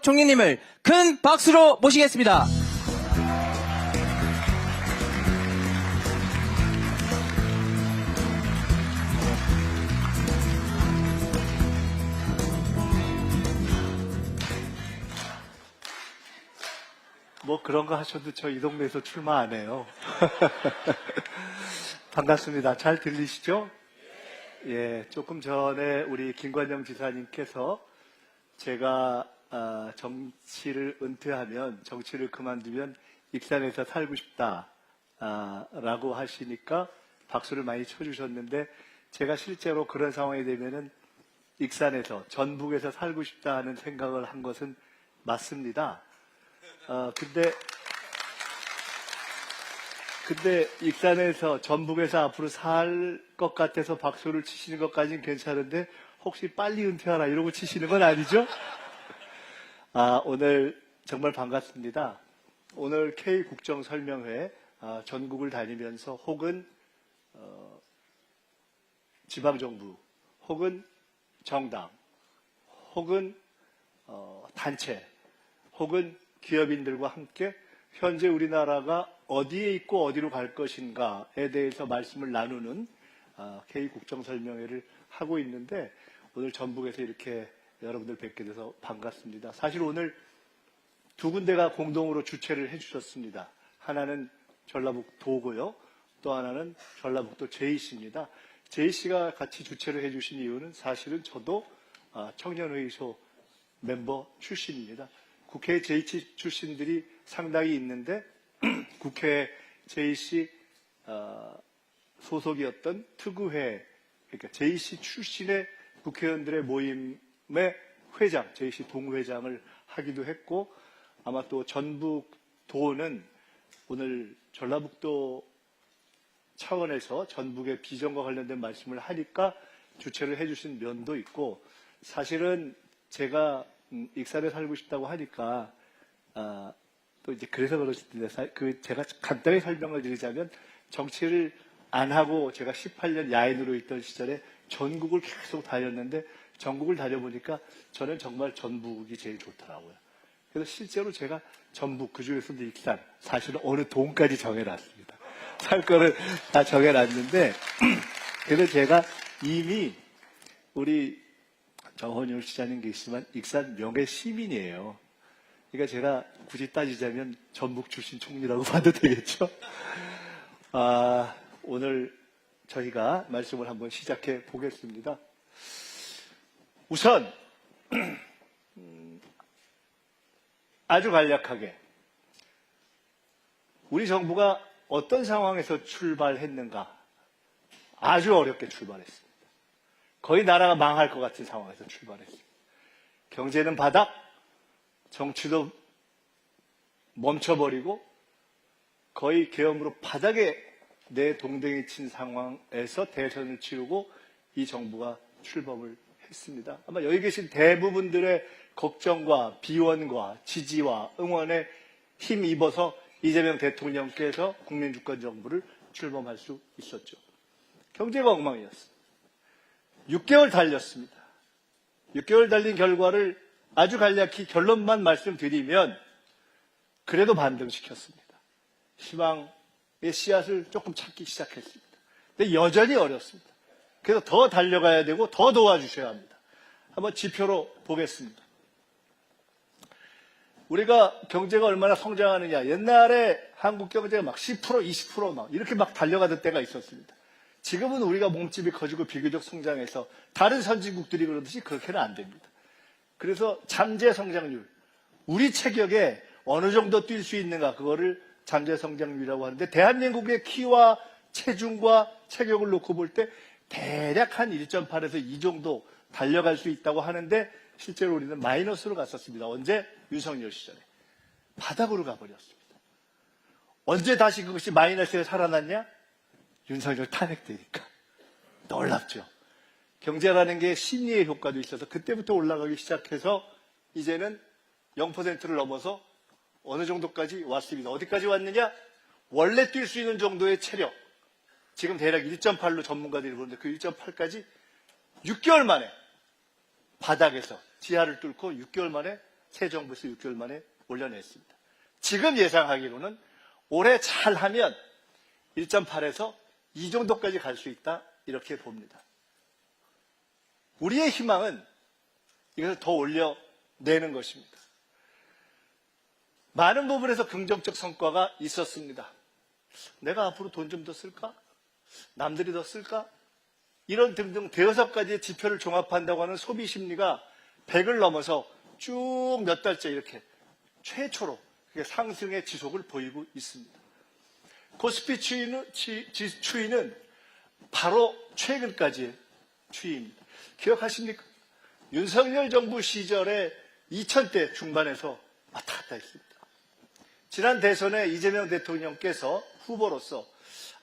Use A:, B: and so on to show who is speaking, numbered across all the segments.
A: 총리님을 큰 박수로 모시겠습니다.
B: 뭐 그런 거 하셔도 저 이 동네에서 출마 안 해요. 반갑습니다. 잘 들리시죠? 예, 조금 전에 우리 김관영 지사님께서 제가 정치를 은퇴하면, 정치를 그만두면 익산에서 살고 싶다 라고 하시니까 박수를 많이 쳐주셨는데, 제가 실제로 그런 상황이 되면은 익산에서, 전북에서 살고 싶다 하는 생각을 한 것은 맞습니다. 근데 익산에서, 전북에서 앞으로 살 것 같아서 박수를 치시는 것까지는 괜찮은데, 혹시 빨리 은퇴하라 이러고 치시는 건 아니죠? 오늘 정말 반갑습니다. 오늘 K국정설명회 전국을 다니면서 혹은 지방정부, 혹은 정당, 혹은 단체, 혹은 기업인들과 함께 현재 우리나라가 어디에 있고 어디로 갈 것인가에 대해서 말씀을 나누는 K국정설명회를 하고 있는데, 오늘 전북에서 이렇게 여러분들 뵙게 돼서 반갑습니다. 사실 오늘 두 군데가 공동으로 주최를 해주셨습니다. 하나는 전라북도고요. 또 하나는 전라북도 JC입니다. JC가 같이 주최를 해주신 이유는 사실은 저도 청년회의소 멤버 출신입니다. 국회 JC 출신들이 상당히 있는데 국회 JC 소속이었던 특우회, 그러니까 JC 출신의 국회의원들의 모임의 회장, JC 동회장을 하기도 했고, 아마 또 전북도는 오늘 전라북도 차원에서 전북의 비전과 관련된 말씀을 하니까 주최를 해주신 면도 있고, 사실은 제가 익산에 살고 싶다고 하니까 또 이제 그래서 그러실 텐데, 제가 간단히 설명을 드리자면, 정치를 안 하고 제가 18년 야인으로 있던 시절에 전국을 계속 다녔는데, 전국을 다녀보니까 저는 정말 전북이 제일 좋더라고요. 그래서 실제로 제가 전북, 그중에서도 익산, 사실은 어느 동까지 정해놨습니다. 살 거를 다 정해놨는데, 그래서 제가 이미 우리 정헌율 시장님 계시지만 익산 명예 시민이에요. 그러니까 제가 굳이 따지자면 전북 출신 총리라고 봐도 되겠죠. 오늘 저희가 말씀을 한번 시작해 보겠습니다. 우선 아주 간략하게 우리 정부가 어떤 상황에서 출발했는가, 아주 어렵게 출발했습니다. 거의 나라가 망할 것 같은 상황에서 출발했습니다. 경제는 바닥, 정치도 멈춰버리고 거의 계엄으로 바닥에 내 동댕이 친 상황에서 대선을 치르고 이 정부가 출범을 했습니다. 아마 여기 계신 대부분들의 걱정과 비원과 지지와 응원에 힘입어서 이재명 대통령께서 국민주권정부를 출범할 수 있었죠. 경제가 엉망이었습니다. 6개월 달렸습니다. 6개월 달린 결과를 아주 간략히 결론만 말씀드리면, 그래도 반등시켰습니다. 희망의 씨앗을 조금 찾기 시작했습니다. 근데 여전히 어렵습니다. 그래서 더 달려가야 되고 더 도와주셔야 합니다. 한번 지표로 보겠습니다. 우리가 경제가 얼마나 성장하느냐, 옛날에 한국 경제가 막 10%, 20% 막 이렇게 막 달려가던 때가 있었습니다. 지금은 우리가 몸집이 커지고 비교적 성장해서 다른 선진국들이 그러듯이 그렇게는 안 됩니다. 그래서 잠재 성장률, 우리 체격에 어느 정도 뛸 수 있는가, 그거를 잠재 성장률이라고 하는데, 대한민국의 키와 체중과 체격을 놓고 볼 때 대략 한 1.8에서 2 정도 달려갈 수 있다고 하는데, 실제로 우리는 마이너스로 갔었습니다. 언제? 윤석열 시절에. 바닥으로 가버렸습니다. 언제 다시 그것이 마이너스에 살아났냐? 윤석열 탄핵되니까. 놀랍죠. 경제라는 게 심리의 효과도 있어서 그때부터 올라가기 시작해서 이제는 0%를 넘어서 어느 정도까지 왔습니다. 어디까지 왔느냐? 원래 뛸 수 있는 정도의 체력. 지금 대략 1.8로 전문가들이 보는데, 그 1.8까지 6개월 만에 바닥에서 지하를 뚫고 6개월 만에 새 정부에서 6개월 만에 올려냈습니다. 지금 예상하기로는 올해 잘하면 1.8에서 이 정도까지 갈 수 있다 이렇게 봅니다. 우리의 희망은 이것을 더 올려내는 것입니다. 많은 부분에서 긍정적 성과가 있었습니다. 내가 앞으로 돈 좀 더 쓸까? 남들이 더 쓸까? 이런 등등 대여섯 가지의 지표를 종합한다고 하는 소비 심리가 100을 넘어서 쭉 몇 달째 이렇게 최초로 상승의 지속을 보이고 있습니다. 코스피 추이는 바로 최근까지의 추이입니다. 기억하십니까? 윤석열 정부 시절에 2000대 중반에서 왔다 갔다 했습니다. 지난 대선에 이재명 대통령께서 후보로서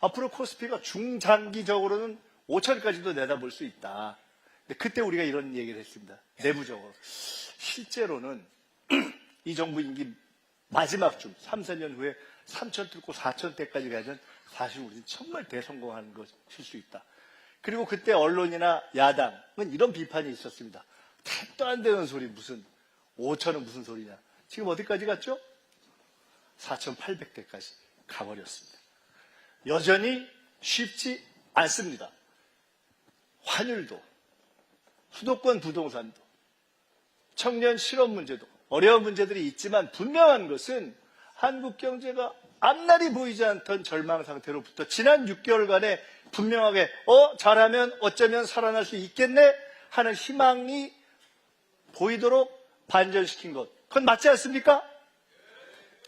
B: 앞으로 코스피가 중장기적으로는 5천까지도 내다볼 수 있다. 근데 그때 우리가 이런 얘기를 했습니다. 내부적으로. 실제로는 이 정부 임기 마지막 중 3, 4년 후에 3천 뚫고 4천대까지 가면 사실 우리는 정말 대성공하는 것일 수 있다. 그리고 그때 언론이나 야당은 이런 비판이 있었습니다. 택도 안 되는 소리 무슨 5천은 무슨 소리냐. 지금 어디까지 갔죠? 4,800대까지 가버렸습니다. 여전히 쉽지 않습니다. 환율도, 수도권 부동산도, 청년 실업 문제도 어려운 문제들이 있지만 분명한 것은 한국 경제가 앞날이 보이지 않던 절망 상태로부터 지난 6개월간에 분명하게 잘하면 어쩌면 살아날 수 있겠네 하는 희망이 보이도록 반전시킨 것. 그건 맞지 않습니까?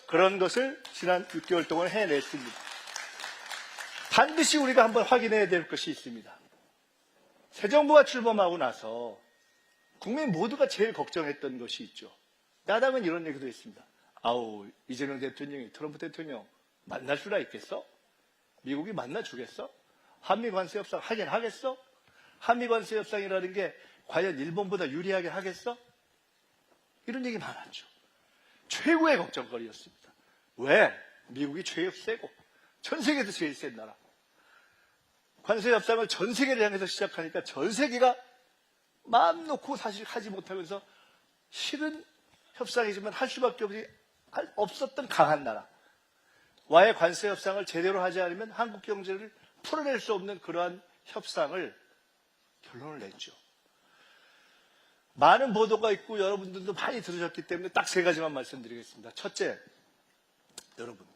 B: 그런 것을 지난 6개월 동안 해냈습니다. 반드시 우리가 한번 확인해야 될 것이 있습니다. 새 정부가 출범하고 나서 국민 모두가 제일 걱정했던 것이 있죠. 야당은 이런 얘기도 했습니다. 아우, 이재명 대통령이 트럼프 대통령 만날 수나 있겠어? 미국이 만나주겠어? 한미 관세 협상 하긴 하겠어? 한미 관세 협상이라는 게 과연 일본보다 유리하게 하겠어? 이런 얘기 많았죠. 최고의 걱정거리였습니다. 왜? 미국이 제일 세고 전 세계에서 제일 센 나라. 관세 협상을 전 세계를 향해서 시작하니까 전 세계가 마음 놓고 사실 하지 못하면서 싫은 협상이지만 할 수밖에 없었던 강한 나라. 와의 관세 협상을 제대로 하지 않으면 한국 경제를 풀어낼 수 없는 그러한 협상을 결론을 냈죠. 많은 보도가 있고 여러분들도 많이 들으셨기 때문에 딱 세 가지만 말씀드리겠습니다. 첫째, 여러분,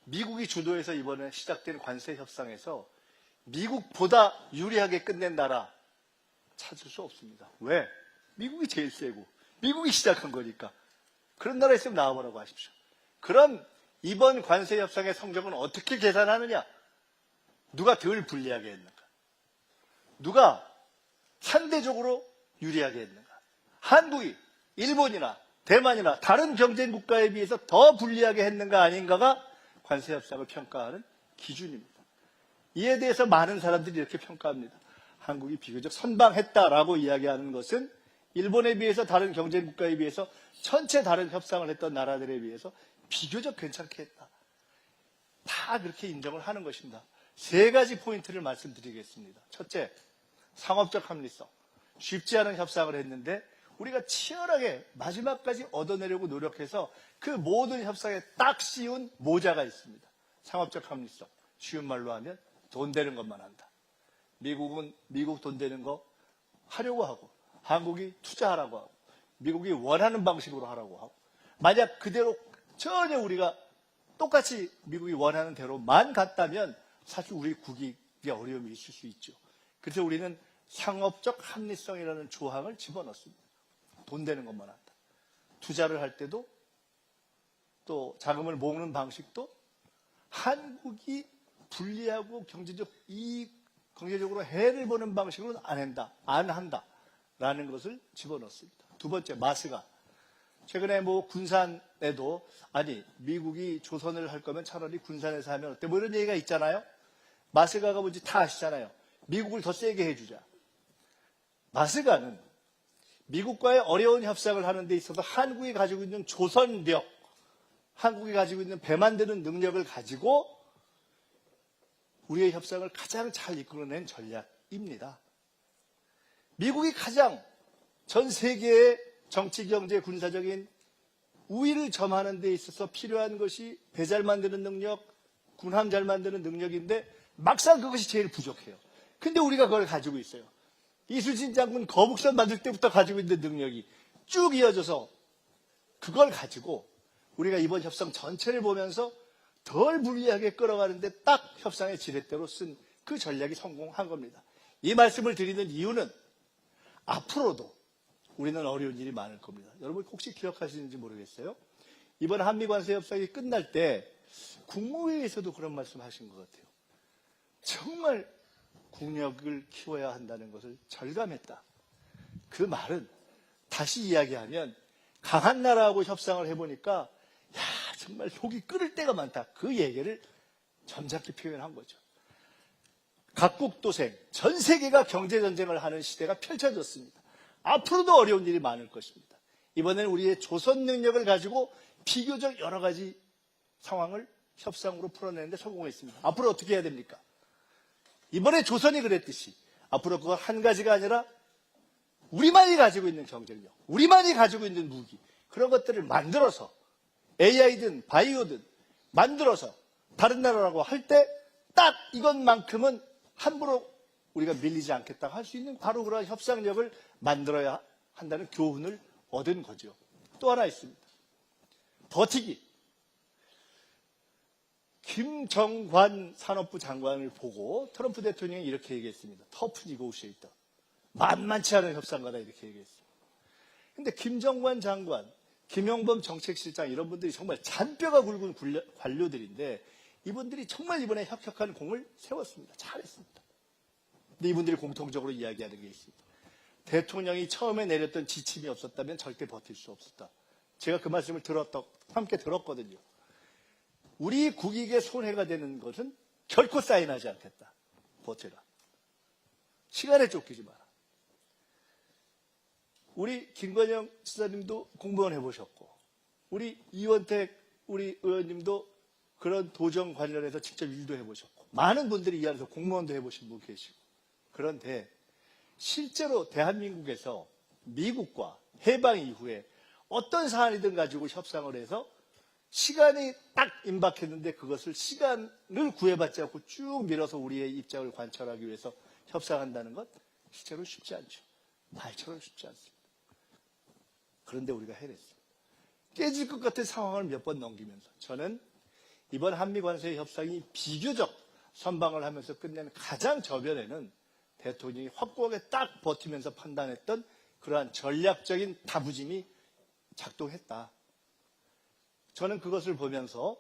B: 미국이 주도해서 이번에 시작된 관세 협상에서 미국보다 유리하게 끝낸 나라 찾을 수 없습니다. 왜? 미국이 제일 세고 미국이 시작한 거니까. 그런 나라 있으면 나와보라고 하십시오. 그럼 이번 관세 협상의 성적은 어떻게 계산하느냐? 누가 덜 불리하게 했는가? 누가 상대적으로 유리하게 했는가? 한국이 일본이나 대만이나 다른 경쟁 국가에 비해서 더 불리하게 했는가 아닌가가 관세 협상을 평가하는 기준입니다. 이에 대해서 많은 사람들이 이렇게 평가합니다. 한국이 비교적 선방했다라고 이야기하는 것은 일본에 비해서 다른 경쟁 국가에 비해서 전체 다른 협상을 했던 나라들에 비해서 비교적 괜찮게 했다. 다 그렇게 인정을 하는 것입니다. 세 가지 포인트를 말씀드리겠습니다. 첫째, 상업적 합리성. 쉽지 않은 협상을 했는데 우리가 치열하게 마지막까지 얻어내려고 노력해서 그 모든 협상에 딱 씌운 모자가 있습니다. 상업적 합리성. 쉬운 말로 하면 돈 되는 것만 한다. 미국은 미국 돈 되는 거 하려고 하고 한국이 투자하라고 하고 미국이 원하는 방식으로 하라고 하고 만약 그대로 전혀 우리가 똑같이 미국이 원하는 대로만 갔다면 사실 우리 국익에 어려움이 있을 수 있죠. 그래서 우리는 상업적 합리성이라는 조항을 집어넣습니다. 돈 되는 것만 한다. 투자를 할 때도 또 자금을 모으는 방식도 한국이 불리하고 경제적으로 해를 보는 방식으로는 안 한다라는 것을 집어넣습니다. 두 번째, 마스가. 최근에 군산에도 미국이 조선을 할 거면 차라리 군산에서 하면 어때? 이런 얘기가 있잖아요. 마스가가 뭔지 다 아시잖아요. 미국을 더 세게 해주자. 마스가는 미국과의 어려운 협상을 하는 데 있어서 한국이 가지고 있는 조선력, 한국이 가지고 있는 배 만드는 능력을 가지고 우리의 협상을 가장 잘 이끌어낸 전략입니다. 미국이 가장 전 세계에 정치, 경제, 군사적인 우위를 점하는 데 있어서 필요한 것이 배 잘 만드는 능력, 군함 잘 만드는 능력인데 막상 그것이 제일 부족해요. 근데 우리가 그걸 가지고 있어요. 이순신 장군 거북선 만들 때부터 가지고 있는 능력이 쭉 이어져서 그걸 가지고 우리가 이번 협상 전체를 보면서 덜 불리하게 끌어가는데 딱 협상의 지렛대로 쓴 그 전략이 성공한 겁니다. 이 말씀을 드리는 이유는 앞으로도 우리는 어려운 일이 많을 겁니다. 여러분 혹시 기억하시는지 모르겠어요. 이번 한미관세 협상이 끝날 때 국무회의에서도 그런 말씀하신 것 같아요. 정말 국력을 키워야 한다는 것을 절감했다. 그 말은 다시 이야기하면 강한 나라하고 협상을 해보니까 야 정말 속이 끓을 때가 많다. 그 얘기를 점잖게 표현한 거죠. 각국 도생, 전 세계가 경제전쟁을 하는 시대가 펼쳐졌습니다. 앞으로도 어려운 일이 많을 것입니다. 이번에는 우리의 조선 능력을 가지고 비교적 여러 가지 상황을 협상으로 풀어내는데 성공했습니다. 앞으로 어떻게 해야 됩니까? 이번에 조선이 그랬듯이 앞으로 그건 한 가지가 아니라 우리만이 가지고 있는 경쟁력, 우리만이 가지고 있는 무기, 그런 것들을 만들어서 AI든 바이오든 만들어서 다른 나라라고 할 때 딱 이것만큼은 함부로 우리가 밀리지 않겠다 할 수 있는 바로 그런 협상력을 만들어야 한다는 교훈을 얻은 거죠. 또 하나 있습니다. 버티기. 김정관 산업부 장관을 보고 트럼프 대통령이 이렇게 얘기했습니다. 터프 니고시에이터. 만만치 않은 협상가다 이렇게 얘기했습니다. 근데 김정관 장관, 김용범 정책실장 이런 분들이 정말 잔뼈가 굵은 관료들인데 이분들이 정말 이번에 혁혁한 공을 세웠습니다. 잘했습니다. 근데 이분들이 공통적으로 이야기하는 게 있습니다. 대통령이 처음에 내렸던 지침이 없었다면 절대 버틸 수 없었다. 제가 그 말씀을 함께 들었거든요. 우리 국익에 손해가 되는 것은 결코 사인하지 않겠다. 버텨라. 시간에 쫓기지 마라. 우리 김건영 지사님도 공무원 해보셨고 우리 이원택 우리 의원님도 그런 도정 관련해서 직접 일도 해보셨고 많은 분들이 이 안에서 공무원도 해보신 분 계시고 그런데 실제로 대한민국에서 미국과 해방 이후에 어떤 사안이든 가지고 협상을 해서 시간이 딱 임박했는데 그것을 시간을 구애받지 않고 쭉 밀어서 우리의 입장을 관철하기 위해서 협상한다는 것 실제로 쉽지 않죠. 말처럼 쉽지 않습니다. 그런데 우리가 해냈습니다. 깨질 것 같은 상황을 몇 번 넘기면서 저는 이번 한미관세 협상이 비교적 선방을 하면서 끝낸 가장 저변에는 대통령이 확고하게 딱 버티면서 판단했던 그러한 전략적인 다부짐이 작동했다. 저는 그것을 보면서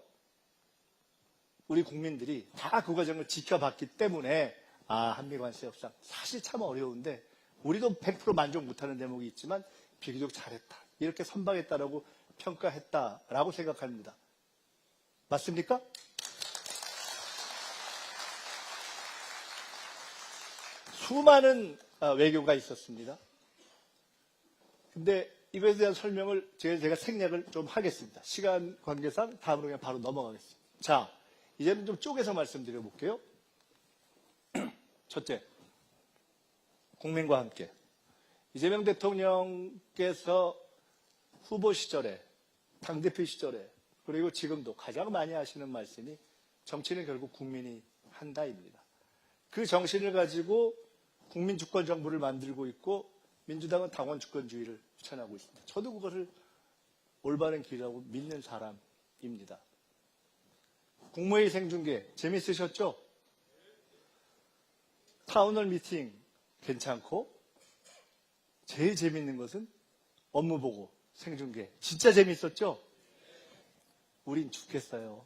B: 우리 국민들이 다 그 과정을 지켜봤기 때문에 한미관세 협상 사실 참 어려운데 우리도 100% 만족 못하는 대목이 있지만 비교적 잘했다. 이렇게 선방했다라고 평가했다라고 생각합니다. 맞습니까? 수많은 외교가 있었습니다. 근데 이것에 대한 설명을 제가 생략을 좀 하겠습니다. 시간 관계상 다음으로 그냥 바로 넘어가겠습니다. 자, 이제는 좀 쪼개서 말씀드려 볼게요. 첫째, 국민과 함께. 이재명 대통령께서 후보 시절에, 당대표 시절에, 그리고 지금도 가장 많이 하시는 말씀이 정치는 결국 국민이 한다입니다. 그 정신을 가지고 국민 주권 정부를 만들고 있고 민주당은 당원 주권주의를 추천하고 있습니다. 저도 그것을 올바른 길이라고 믿는 사람입니다. 국무회의 생중계 재밌으셨죠? 타운홀 미팅 괜찮고 제일 재밌는 것은 업무 보고 생중계 진짜 재밌었죠? 우린 죽겠어요.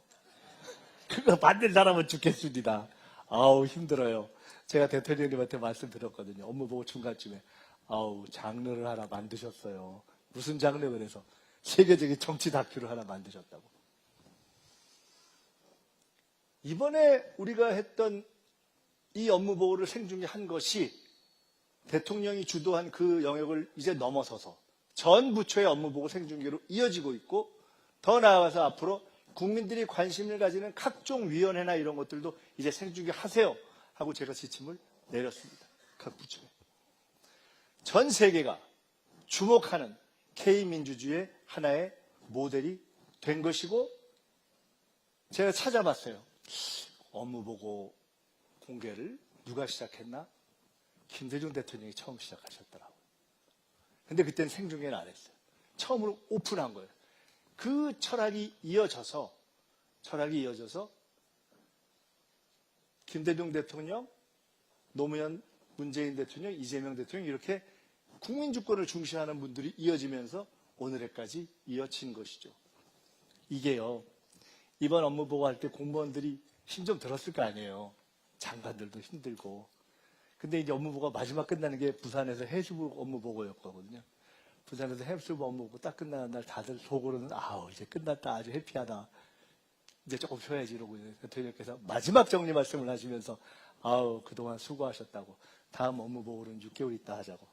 B: 그거 만든 사람은 죽겠습니다. 아우 힘들어요. 제가 대통령님한테 말씀드렸거든요. 업무 보고 중간쯤에 아우 장르를 하나 만드셨어요. 무슨 장르 그래서 세계적인 정치 다큐를 하나 만드셨다고. 이번에 우리가 했던 이 업무 보고를 생중계한 것이 대통령이 주도한 그 영역을 이제 넘어서서 전 부처의 업무 보고 생중계로 이어지고 있고 더 나아가서 앞으로 국민들이 관심을 가지는 각종 위원회나 이런 것들도 이제 생중계 하세요 하고 제가 지침을 내렸습니다. 각 부처에. 전 세계가 주목하는 K민주주의의 하나의 모델이 된 것이고, 제가 찾아봤어요. 업무보고 공개를 누가 시작했나? 김대중 대통령이 처음 시작하셨더라고요. 근데 그때는 생중계는 안 했어요. 처음으로 오픈한 거예요. 그 철학이 이어져서 김대중 대통령, 노무현, 문재인 대통령, 이재명 대통령 이렇게 국민 주권을 중시하는 분들이 이어지면서 오늘에까지 이어진 것이죠. 이게요, 이번 업무 보고할 때 공무원들이 힘 좀 들었을 거 아니에요. 장관들도 힘들고. 근데 이제 업무 보고가 마지막 끝나는 게 부산에서 해수부 업무 보고였거든요. 부산에서 해수부 업무 보고 딱 끝나는 날 다들 속으로는 아우 이제 끝났다, 아주 해피하다, 이제 조금 쉬어야지 이러고 대통령께서 마지막 정리 말씀을 하시면서 아우 그동안 수고하셨다고, 다음 업무 보고는 6개월 있다 하자고.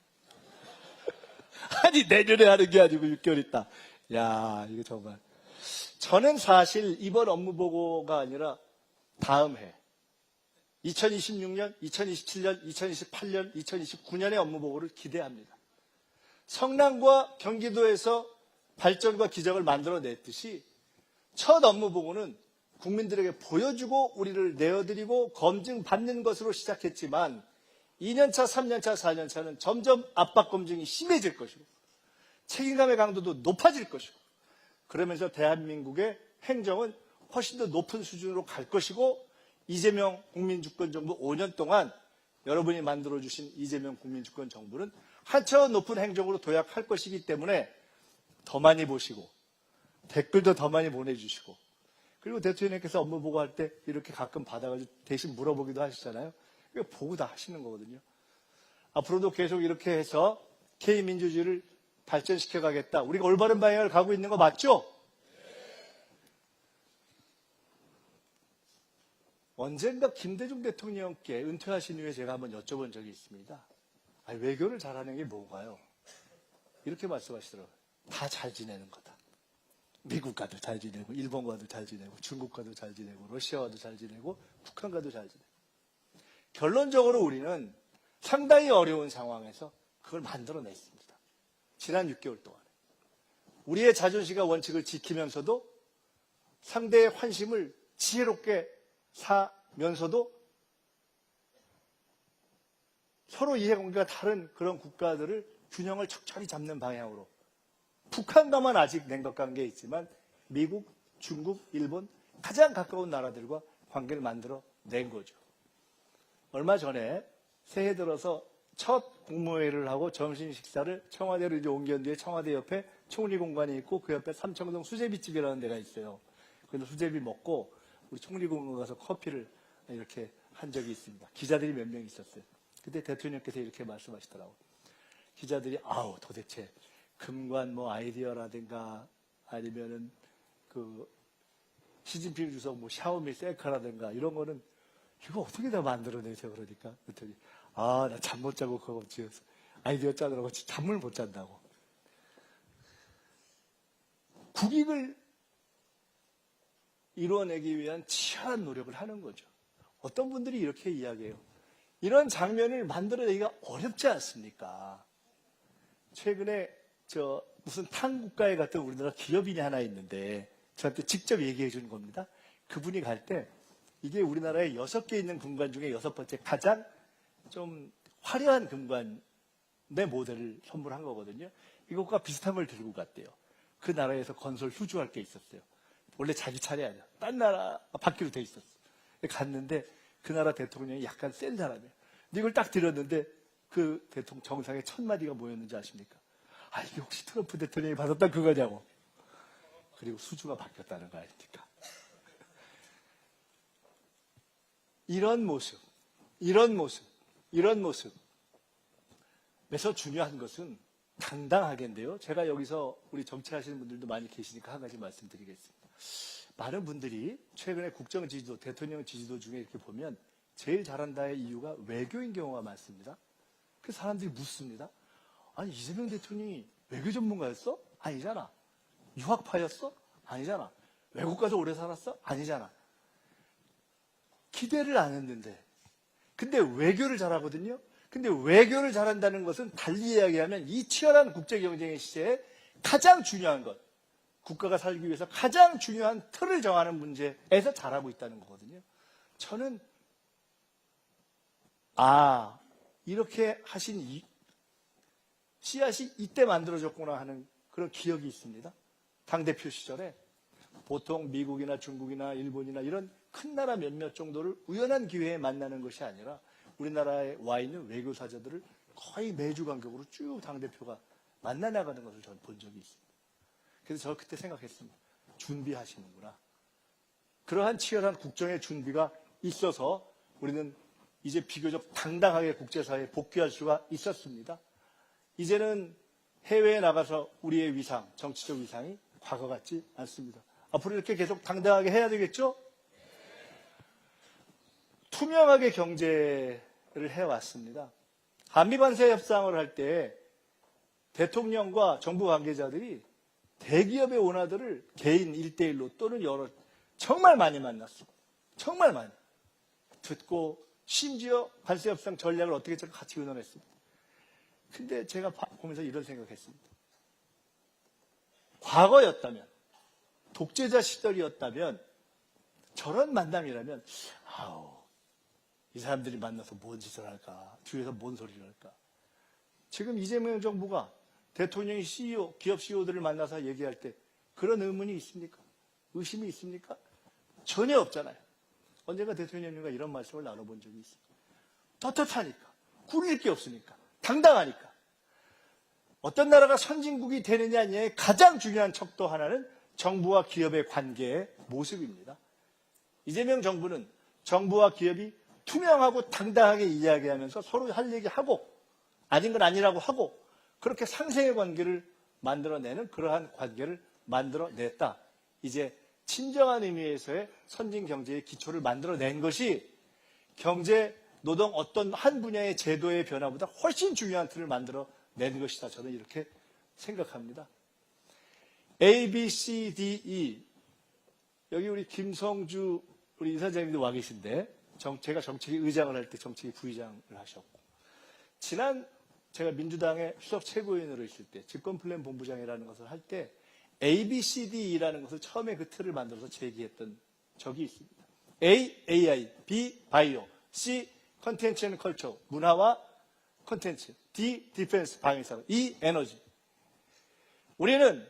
B: 아니 내년에 하는 게 아니고 6개월 있다. 야 이거 정말. 저는 사실 이번 업무 보고가 아니라 다음 해 2026년, 2027년, 2028년, 2029년의 업무 보고를 기대합니다. 성남과 경기도에서 발전과 기적을 만들어냈듯이 첫 업무 보고는 국민들에게 보여주고 우리를 내어드리고 검증받는 것으로 시작했지만 2년차, 3년차, 4년차는 점점 압박 검증이 심해질 것이고 책임감의 강도도 높아질 것이고, 그러면서 대한민국의 행정은 훨씬 더 높은 수준으로 갈 것이고, 이재명 국민주권정부 5년 동안 여러분이 만들어주신 이재명 국민주권정부는 한차원 높은 행정으로 도약할 것이기 때문에 더 많이 보시고 댓글도 더 많이 보내주시고, 그리고 대통령께서 업무 보고할 때 이렇게 가끔 받아가지고 대신 물어보기도 하시잖아요. 이거 보고 다 하시는 거거든요. 앞으로도 계속 이렇게 해서 K민주주의를 발전시켜 가겠다. 우리가 올바른 방향을 가고 있는 거 맞죠? 언젠가 김대중 대통령께 은퇴하신 후에 제가 한번 여쭤본 적이 있습니다. 아니, 외교를 잘하는 게 뭔가요? 이렇게 말씀하시더라고요. 다 잘 지내는 거다. 미국과도 잘 지내고, 일본과도 잘 지내고, 중국과도 잘 지내고, 러시아와도 잘 지내고, 북한과도 잘 지내고. 결론적으로 우리는 상당히 어려운 상황에서 그걸 만들어냈습니다. 지난 6개월 동안에. 우리의 자존심과 원칙을 지키면서도 상대의 환심을 지혜롭게 사면서도 서로 이해관계가 다른 그런 국가들을 균형을 적절히 잡는 방향으로, 북한과만 아직 냉각관계에 있지만 미국, 중국, 일본 가장 가까운 나라들과 관계를 만들어 낸 거죠. 얼마 전에 새해 들어서 첫 국무회의를 하고 점심 식사를 청와대로 이제 옮긴 뒤에 청와대 옆에 총리 공간이 있고 그 옆에 삼청동 수제비집이라는 데가 있어요. 그래서 수제비 먹고 우리 총리 공간 가서 커피를 이렇게 한 적이 있습니다. 기자들이 몇 명 있었어요. 그때 대통령께서 이렇게 말씀하시더라고요. 기자들이 아우 도대체 금관 뭐 아이디어라든가 아니면은 그 시진핑 주석 뭐 샤오미 셀카라든가 이런 거는 이거 어떻게 다 만들어내세요? 그러니까 그랬더니 아, 나 잠 못 자고 그거 지어서 아이디어 짜느라고 잠을 못 잔다고. 국익을 이루어내기 위한 치열한 노력을 하는 거죠. 어떤 분들이 이렇게 이야기해요. 이런 장면을 만들어내기가 어렵지 않습니까? 최근에 무슨 탄국가에 갔던 우리나라 기업인이 하나 있는데 저한테 직접 얘기해 준 겁니다. 그분이 갈 때 이게 우리나라에 6개 있는 금관 중에 6번째 가장 좀 화려한 금관의 모델을 선물한 거거든요. 이것과 비슷한 걸 들고 갔대요. 그 나라에서 건설 휴주할 게 있었어요. 원래 자기 차례 아니야. 딴 나라 받기로 돼 있었어. 갔는데 그 나라 대통령이 약간 센 사람이에요. 근데 이걸 딱 들었는데 그 대통령 정상에 첫 마디가 뭐였는지 아십니까? 아, 이게 혹시 트럼프 대통령이 받았던 그거냐고. 그리고 수주가 바뀌었다는 거 아닙니까? 이런 모습에서 중요한 것은 당당하게인데요. 제가 여기서 우리 정치하시는 분들도 많이 계시니까 한 가지 말씀드리겠습니다. 많은 분들이 최근에 국정 지지도, 대통령 지지도 중에 이렇게 보면 제일 잘한다의 이유가 외교인 경우가 많습니다. 그래서 사람들이 묻습니다. 아니, 이재명 대통령이 외교 전문가였어? 아니잖아. 유학파였어? 아니잖아. 외국 가서 오래 살았어? 아니잖아. 기대를 안 했는데. 근데 외교를 잘하거든요. 근데 외교를 잘한다는 것은 달리 이야기하면 이 치열한 국제 경쟁의 시대에 가장 중요한 것, 국가가 살기 위해서 가장 중요한 틀을 정하는 문제에서 잘하고 있다는 거거든요. 저는 이렇게 하신 씨앗이 이때 만들어졌구나 하는 그런 기억이 있습니다. 당대표 시절에 보통 미국이나 중국이나 일본이나 이런 큰 나라 몇몇 정도를 우연한 기회에 만나는 것이 아니라 우리나라에 와 있는 외교사저들을 거의 매주 간격으로 쭉 당대표가 만나 나가는 것을 저는 본 적이 있습니다. 그래서 저 그때 생각했습니다. 준비하시는구나. 그러한 치열한 국정의 준비가 있어서 우리는 이제 비교적 당당하게 국제사회에 복귀할 수가 있었습니다. 이제는 해외에 나가서 우리의 위상, 정치적 위상이 과거 같지 않습니다. 앞으로 이렇게 계속 당당하게 해야 되겠죠? 투명하게 경제를 해왔습니다. 한미반세 협상을 할 때 대통령과 정부 관계자들이 대기업의 오너들을 개인 1대1로 또는 여러 정말 많이 만났어. 정말 많이. 듣고 심지어 관세협상 전략을 어떻게 같이 의논했습니다. 근데 제가 보면서 이런 생각했습니다. 과거였다면, 독재자 시절이었다면, 저런 만남이라면, 이 사람들이 만나서 뭔 짓을 할까? 뒤에서 뭔 소리를 할까? 지금 이재명 정부가 대통령이 CEO, 기업 CEO들을 만나서 얘기할 때 그런 의문이 있습니까? 의심이 있습니까? 전혀 없잖아요. 언젠가 대통령님과 이런 말씀을 나눠본 적이 있어요. 떳떳하니까, 구릴 게 없으니까, 당당하니까. 어떤 나라가 선진국이 되느냐 아니냐의 가장 중요한 척도 하나는 정부와 기업의 관계의 모습입니다. 이재명 정부는 정부와 기업이 투명하고 당당하게 이야기하면서 서로 할 얘기하고 아닌 건 아니라고 하고 그렇게 상생의 관계를 만들어내는 그러한 관계를 만들어냈다. 이제 진정한 의미에서의 선진 경제의 기초를 만들어낸 것이 경제, 노동 어떤 한 분야의 제도의 변화보다 훨씬 중요한 틀을 만들어낸 것이다. 저는 이렇게 생각합니다. A, B, C, D, E. 여기 우리 김성주 우리 이사장님도 와 계신데 제가 정책위 의장을 할 때 정책위 부의장을 하셨고 지난 제가 민주당의 수석 최고위원으로 있을 때 집권플랜 본부장이라는 것을 할 때 A, B, C, D라는 것을 처음에 그 틀을 만들어서 제기했던 적이 있습니다. A, AI, B, 바이오, C, 컨텐츠 앤 컬처, 문화와 컨텐츠, D, 디펜스, 방위산업, E, 에너지. 우리는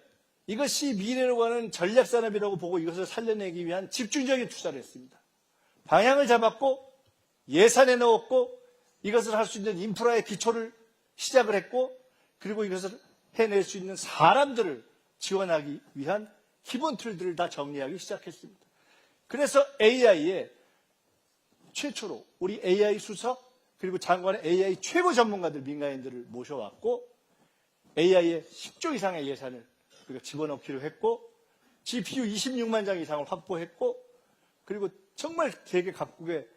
B: 이것이 미래로 가는 전략산업이라고 보고 이것을 살려내기 위한 집중적인 투자를 했습니다. 방향을 잡았고 예산에 넣었고 이것을 할 수 있는 인프라의 기초를 시작을 했고 그리고 이것을 해낼 수 있는 사람들을 지원하기 위한 기본 틀들을 다 정리하기 시작했습니다. 그래서 AI에 최초로 우리 AI 수석 그리고 장관의 AI 최고 전문가들 민간인들을 모셔왔고 AI에 10조 이상의 예산을 우리가 집어넣기로 했고 GPU 26만 장 이상을 확보했고 그리고 정말 세계 각국의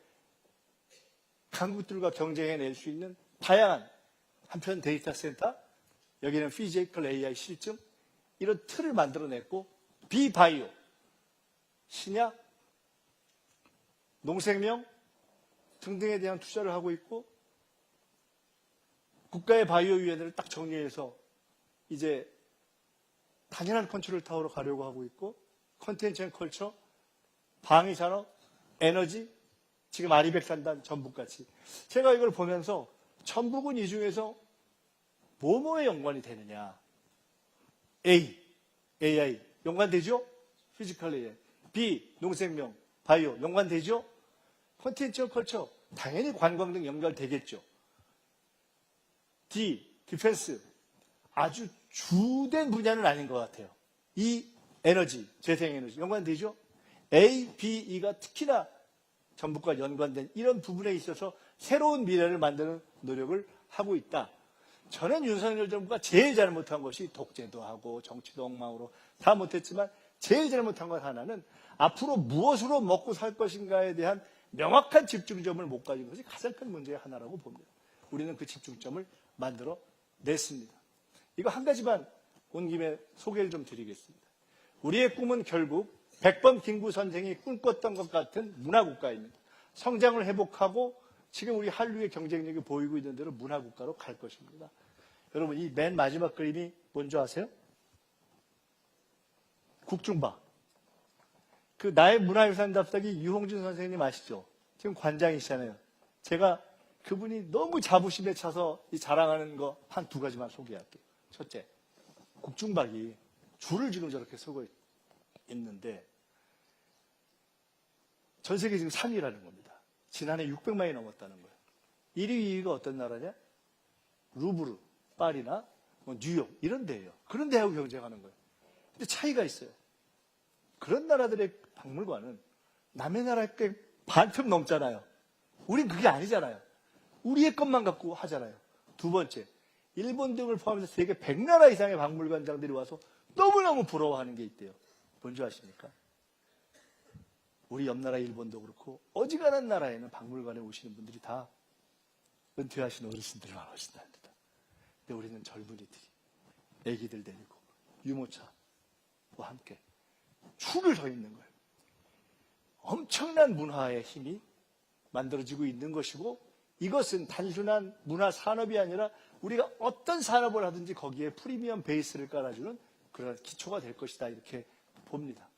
B: 강국들과 경쟁해낼 수 있는 다양한 한편 데이터 센터, 여기는 피지컬 AI 실증 이런 틀을 만들어냈고 비바이오, 신약, 농생명 등등에 대한 투자를 하고 있고 국가의 바이오위원회를 딱 정리해서 이제 당연한 컨트롤 타워로 가려고 하고 있고 컨텐츠 앤 컬처, 방위산업, 에너지, 지금 아리백산단 전북같이 제가 이걸 보면서 전북은 이 중에서 뭐뭐에 연관이 되느냐. A, AI 연관되죠? 피지컬 AI. B, 농생명, 바이오 연관되죠? 컨텐츠 앤 컬처 당연히 관광 등 연결되겠죠. D, 디펜스 아주 주된 분야는 아닌 것 같아요. E, 에너지, 재생에너지 연관되죠? A, B, E가 특히나 전북과 연관된 이런 부분에 있어서 새로운 미래를 만드는 노력을 하고 있다. 저는 윤석열 정부가 제일 잘못한 것이 독재도 하고 정치도 엉망으로 다 못했지만 제일 잘못한 것 하나는 앞으로 무엇으로 먹고 살 것인가에 대한 명확한 집중점을 못 가진 것이 가장 큰 문제의 하나라고 봅니다. 우리는 그 집중점을 만들어 냈습니다. 이거 한 가지만 온 김에 소개를 좀 드리겠습니다. 우리의 꿈은 결국 백범 김구 선생이 꿈꿨던 것 같은 문화국가입니다. 성장을 회복하고 지금 우리 한류의 경쟁력이 보이고 있는 대로 문화국가로 갈 것입니다. 여러분 이 맨 마지막 그림이 뭔지 아세요? 국중박. 그 나의 문화유산 답사기 유홍준 선생님 아시죠? 지금 관장이시잖아요. 제가 그분이 너무 자부심에 차서 이 자랑하는 거 한 두 가지만 소개할게요. 첫째, 국중박이 줄을 지금 저렇게 서고 있는데 전 세계 지금 3위라는 겁니다. 지난해 600만이 넘었다는 거예요. 1위, 2위가 어떤 나라냐? 루브르, 파리나 뭐 뉴욕 이런 데예요. 그런 데하고 경쟁하는 거예요. 근데 차이가 있어요. 그런 나라들의 박물관은 남의 나라의 반틈 넘잖아요. 우린 그게 아니잖아요. 우리의 것만 갖고 하잖아요. 두 번째, 일본 등을 포함해서 세계 100나라 이상의 박물관장들이 와서 너무너무 부러워하는 게 있대요. 뭔지 아십니까? 우리 옆나라 일본도 그렇고 어지간한 나라에는 박물관에 오시는 분들이 다 은퇴하신 어르신들만 오신답니다. 근데 우리는 젊은이들이 애기들 데리고 유모차와 함께 줄을 서 있는 거예요. 엄청난 문화의 힘이 만들어지고 있는 것이고 이것은 단순한 문화 산업이 아니라 우리가 어떤 산업을 하든지 거기에 프리미엄 베이스를 깔아주는 그런 기초가 될 것이다 이렇게 봅니다.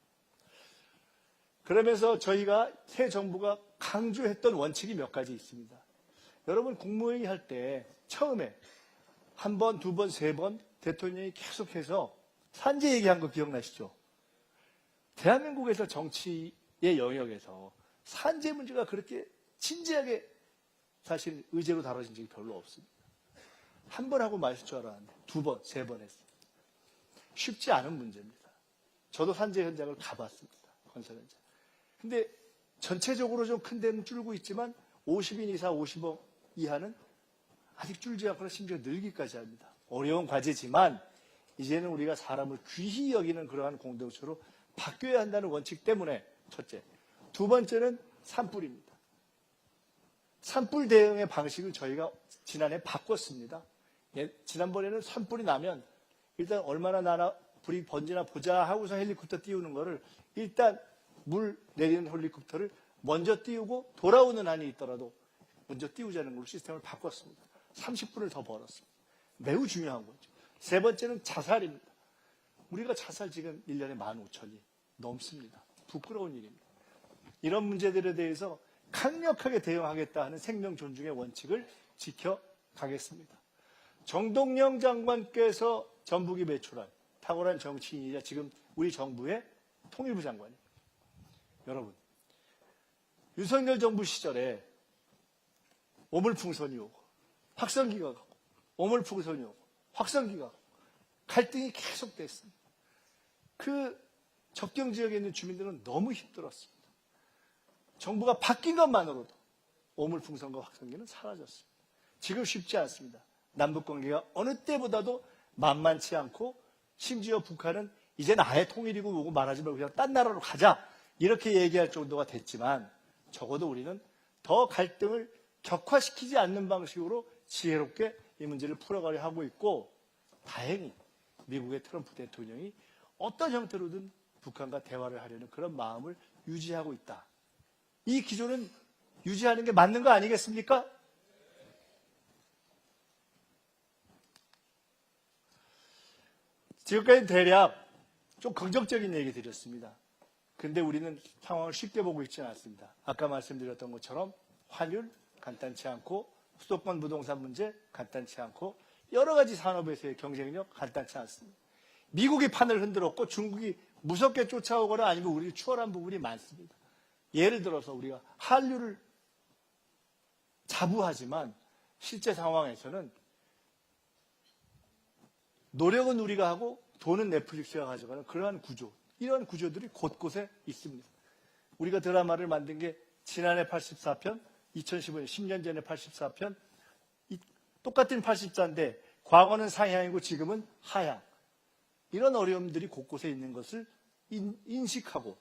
B: 그러면서 저희가 새 정부가 강조했던 원칙이 몇 가지 있습니다. 여러분 국무회의 할 때 처음에 한 번, 두 번, 세 번 대통령이 계속해서 산재 얘기한 거 기억나시죠? 대한민국에서 정치의 영역에서 산재 문제가 그렇게 진지하게 사실 의제로 다뤄진 적이 별로 없습니다. 한 번 하고 마실 줄 알았는데 두 번, 세 번 했어요. 쉽지 않은 문제입니다. 저도 산재 현장을 가봤습니다. 건설 현장. 근데 전체적으로 좀 큰 데는 줄고 있지만 50인 이상 50억 이하는 아직 줄지 않거나 심지어 늘기까지 합니다. 어려운 과제지만 이제는 우리가 사람을 귀히 여기는 그러한 공동체로 바뀌어야 한다는 원칙 때문에 첫째. 두 번째는 산불입니다. 산불 대응의 방식을 저희가 지난해 바꿨습니다. 지난번에는 산불이 나면 일단 얼마나 불이 번지나 보자 하고서 헬리콥터 띄우는 거를 일단 물 내리는 헬리콥터를 먼저 띄우고 돌아오는 한이 있더라도 먼저 띄우자는 걸로 시스템을 바꿨습니다. 30분을 더 벌었습니다. 매우 중요한 거죠. 세 번째는 자살입니다. 우리가 자살 지금 1년에 15,000이 넘습니다. 부끄러운 일입니다. 이런 문제들에 대해서 강력하게 대응하겠다 하는 생명 존중의 원칙을 지켜가겠습니다. 정동영 장관께서 전북이 배출한 탁월한 정치인이자 지금 우리 정부의 통일부 장관입니다. 여러분, 윤석열 정부 시절에 오물풍선이 오고 확성기가 가고 오물풍선이 오고 확성기가 가고 갈등이 계속됐습니다. 그 접경 지역에 있는 주민들은 너무 힘들었습니다. 정부가 바뀐 것만으로도 오물풍선과 확성기는 사라졌습니다. 지금 쉽지 않습니다. 남북관계가 어느 때보다도 만만치 않고 심지어 북한은 이제는 아예 통일이고 뭐고 말하지 말고 그냥 딴 나라로 가자 이렇게 얘기할 정도가 됐지만 적어도 우리는 더 갈등을 격화시키지 않는 방식으로 지혜롭게 이 문제를 풀어가려 하고 있고 다행히 미국의 트럼프 대통령이 어떤 형태로든 북한과 대화를 하려는 그런 마음을 유지하고 있다. 이 기조는 유지하는 게 맞는 거 아니겠습니까? 지금까지 대략 좀 긍정적인 얘기 드렸습니다. 근데 우리는 상황을 쉽게 보고 있지는 않습니다. 아까 말씀드렸던 것처럼 환율 간단치 않고 수도권 부동산 문제 간단치 않고 여러 가지 산업에서의 경쟁력 간단치 않습니다. 미국이 판을 흔들었고 중국이 무섭게 쫓아오거나 아니면 우리 추월한 부분이 많습니다. 예를 들어서 우리가 한류를 자부하지만 실제 상황에서는 노력은 우리가 하고 돈은 넷플릭스가 가져가는 그러한 구조, 이러한 구조들이 곳곳에 있습니다. 우리가 드라마를 만든 게 지난해 84편, 2015년 10년 전에 84편, 똑같은 84인데 과거는 상향이고 지금은 하향. 이런 어려움들이 곳곳에 있는 것을 인식하고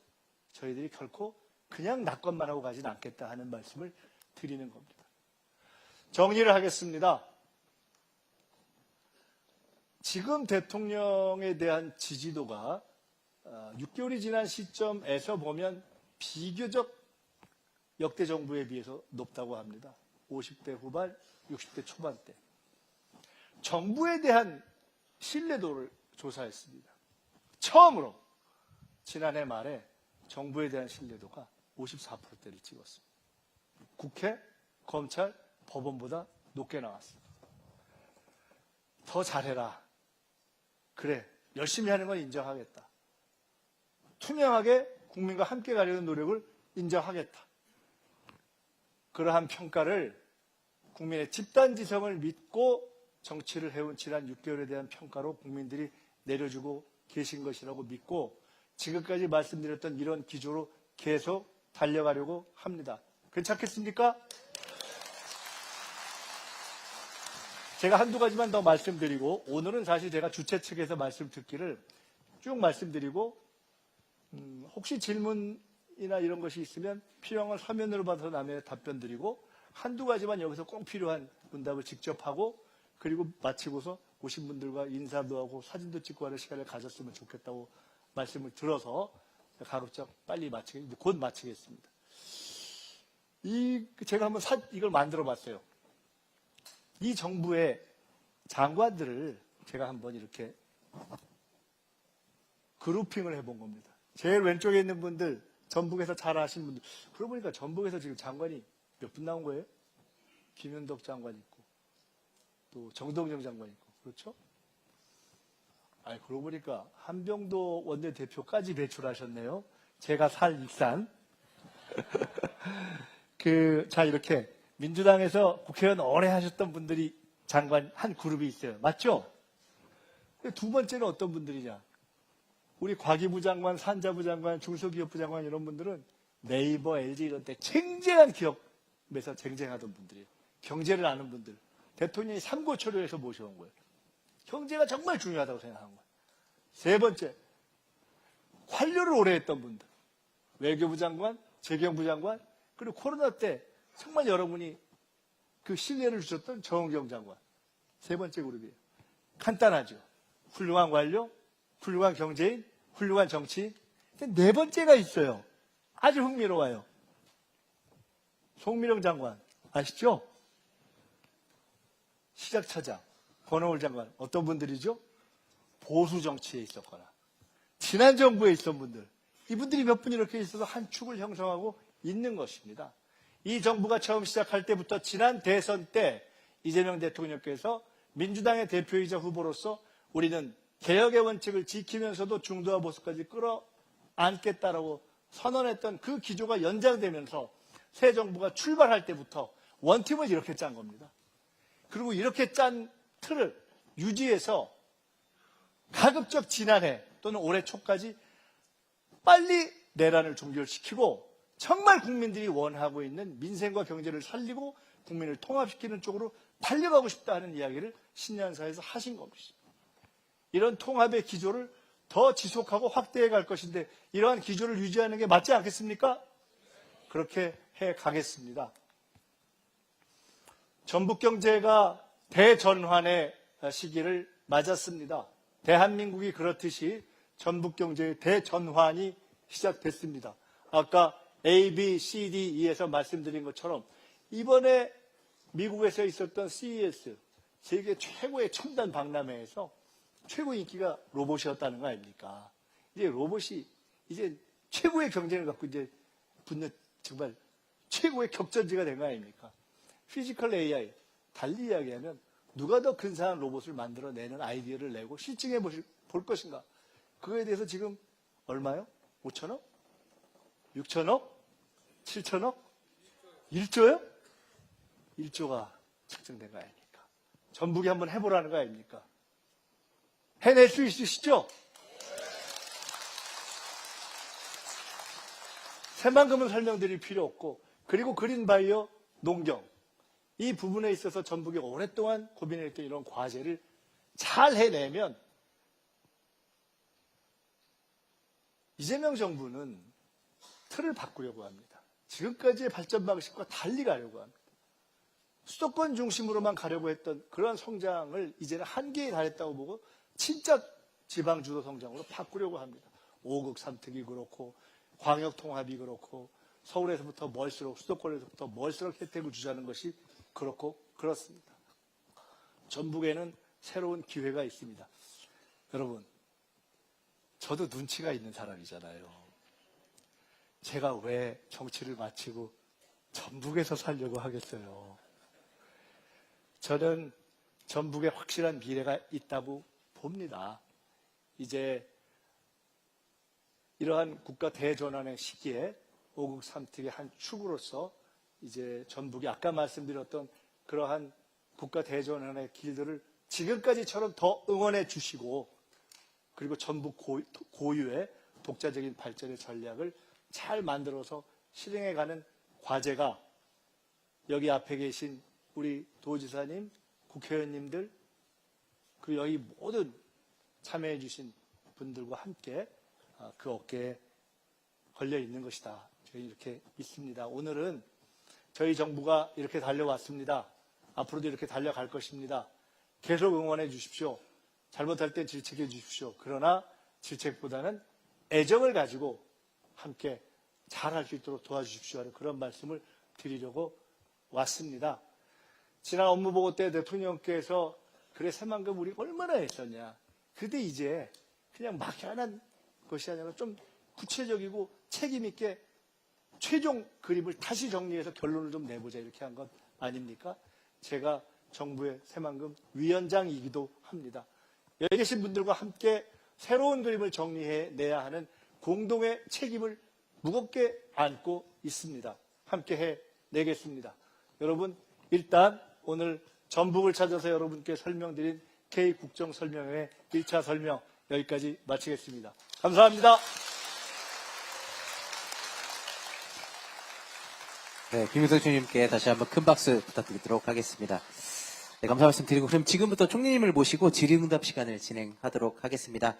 B: 저희들이 결코 그냥 낙관만 하고 가진 않겠다 하는 말씀을 드리는 겁니다. 정리를 하겠습니다. 지금 대통령에 대한 지지도가 6개월이 지난 시점에서 보면 비교적 역대 정부에 비해서 높다고 합니다. 50대 후반, 60대 초반대. 정부에 대한 신뢰도를 조사했습니다. 처음으로 지난해 말에 정부에 대한 신뢰도가 54%대를 찍었습니다. 국회, 검찰, 법원보다 높게 나왔습니다. 더 잘해라. 그래, 열심히 하는 건 인정하겠다. 투명하게 국민과 함께 가려는 노력을 인정하겠다. 그러한 평가를 국민의 집단지성을 믿고 정치를 해온 지난 6개월에 대한 평가로 국민들이 내려주고 계신 것이라고 믿고 지금까지 말씀드렸던 이런 기조로 계속 달려가려고 합니다. 괜찮겠습니까? 제가 한두 가지만 더 말씀드리고 오늘은 사실 제가 주최 측에서 말씀 듣기를 쭉 말씀드리고 혹시 질문이나 이런 것이 있으면 필요한 걸 서면으로 받아서 남의 답변 드리고 한두 가지만 여기서 꼭 필요한 문답을 직접 하고 그리고 마치고서 오신 분들과 인사도 하고 사진도 찍고 하는 시간을 가졌으면 좋겠다고 말씀을 들어서 가급적 빨리 곧 마치겠습니다. 제가 한번 이걸 만들어 봤어요. 이 정부의 장관들을 제가 한번 이렇게 그룹핑을 해본 겁니다. 제일 왼쪽에 있는 분들, 전북에서 잘 아시는 분들. 그러고 보니까 전북에서 지금 장관이 몇 분 나온 거예요? 김현덕 장관 있고, 또 정동영 장관 있고, 그렇죠? 아니, 그러고 보니까 한병도 원내대표까지 배출하셨네요. 제가 살 익산. 자, 이렇게 민주당에서 국회의원 오래 하셨던 분들이 장관 한 그룹이 있어요. 맞죠? 두 번째는 어떤 분들이냐? 우리 과기부 장관, 산자부 장관, 중소기업부 장관 이런 분들은 네이버, LG 이런 때 쟁쟁한 기업에서 쟁쟁하던 분들이에요. 경제를 아는 분들. 대통령이 삼고초려해서 모셔온 거예요. 경제가 정말 중요하다고 생각한 거예요. 세 번째, 관료를 오래 했던 분들. 외교부 장관, 재경부 장관, 그리고 코로나 때 정말 여러분이 그 신뢰를 주셨던 정은경 장관. 세 번째 그룹이에요. 간단하죠. 훌륭한 관료, 훌륭한 경제인, 훌륭한 정치인. 네 번째가 있어요. 아주 흥미로워요. 송미령 장관 아시죠? 시작처장, 권오을 장관 어떤 분들이죠? 보수 정치에 있었거나 지난 정부에 있던 분들. 이분들이 몇 분 이렇게 있어서 한 축을 형성하고 있는 것입니다. 이 정부가 처음 시작할 때부터 지난 대선 때 이재명 대통령께서 민주당의 대표이자 후보로서 우리는 개혁의 원칙을 지키면서도 중도화 보수까지 끌어안겠다라고 선언했던 그 기조가 연장되면서 새 정부가 출발할 때부터 원팀을 이렇게 짠 겁니다. 그리고 이렇게 짠 틀을 유지해서 가급적 지난해 또는 올해 초까지 빨리 내란을 종결시키고 정말 국민들이 원하고 있는 민생과 경제를 살리고 국민을 통합시키는 쪽으로 달려가고 싶다는 이야기를 신년사에서 하신 겁니다. 이런 통합의 기조를 더 지속하고 확대해 갈 것인데 이러한 기조를 유지하는 게 맞지 않겠습니까? 그렇게 해 가겠습니다. 전북경제가 대전환의 시기를 맞았습니다. 대한민국이 그렇듯이 전북경제의 대전환이 시작됐습니다. 아까 A, B, C, D, E에서 말씀드린 것처럼 이번에 미국에서 있었던 CES, 세계 최고의 첨단 박람회에서 최고 인기가 로봇이었다는 거 아닙니까? 이제 로봇이 이제 최고의 경쟁을 갖고 이제 붙는 정말 최고의 격전지가 된 거 아닙니까? 피지컬 AI, 달리 이야기하면 누가 더 근사한 로봇을 만들어내는 아이디어를 내고 실증해 볼 것인가? 그거에 대해서 지금 얼마요? 5천억? 6천억? 7천억? 1조요? 1조가 책정된 거 아닙니까? 전북이 한번 해보라는 거 아닙니까? 해낼 수 있으시죠? 새만큼은 설명드릴 필요 없고, 그리고 그린바이오 농경. 이 부분에 있어서 전북이 오랫동안 고민했던 이런 과제를 잘 해내면 이재명 정부는 틀을 바꾸려고 합니다. 지금까지의 발전 방식과 달리 가려고 합니다. 수도권 중심으로만 가려고 했던 그런 성장을 이제는 한계에 달했다고 보고 진짜 지방 주도 성장으로 바꾸려고 합니다. 5급 삼특이 그렇고 광역 통합이 그렇고 서울에서부터 멀수록 수도권에서부터 멀수록 혜택을 주자는 것이 그렇고 그렇습니다. 전북에는 새로운 기회가 있습니다. 여러분, 저도 눈치가 있는 사람이잖아요. 제가 왜 정치를 마치고 전북에서 살려고 하겠어요. 저는 전북에 확실한 미래가 있다고 봅니다. 이제 이러한 국가 대전환의 시기에 5국 3특의 한 축으로서 이제 전북이 아까 말씀드렸던 그러한 국가 대전환의 길들을 지금까지처럼 더 응원해 주시고 그리고 전북 고유의 독자적인 발전의 전략을 잘 만들어서 실행해가는 과제가 여기 앞에 계신 우리 도지사님, 국회의원님들 그리고 여기 모든 참여해 주신 분들과 함께 그 어깨에 걸려 있는 것이다. 저희 이렇게 믿습니다. 오늘은 저희 정부가 이렇게 달려왔습니다. 앞으로도 이렇게 달려갈 것입니다. 계속 응원해 주십시오. 잘못할 때 질책해 주십시오. 그러나 질책보다는 애정을 가지고 함께 잘할 수 있도록 도와주십시오 하는 그런 말씀을 드리려고 왔습니다. 지난 업무보고 때 대통령께서 그래 새만금 우리 얼마나 했었냐. 근데 이제 그냥 막연한 것이 아니라 좀 구체적이고 책임 있게 최종 그림을 다시 정리해서 결론을 좀 내보자 이렇게 한 것 아닙니까? 제가 정부의 새만금 위원장이기도 합니다. 여기 계신 분들과 함께 새로운 그림을 정리해내야 하는 공동의 책임을 무겁게 안고 있습니다. 함께 해내겠습니다. 여러분 일단 오늘 전북을 찾아서 여러분께 설명드린 K국정설명회 1차 설명 여기까지 마치겠습니다. 감사합니다.
A: 네, 김윤석 총리님께 다시 한번 큰 박수 부탁드리도록 하겠습니다. 네, 감사 말씀 드리고 그럼 지금부터 총리님을 모시고 질의응답 시간을 진행하도록 하겠습니다.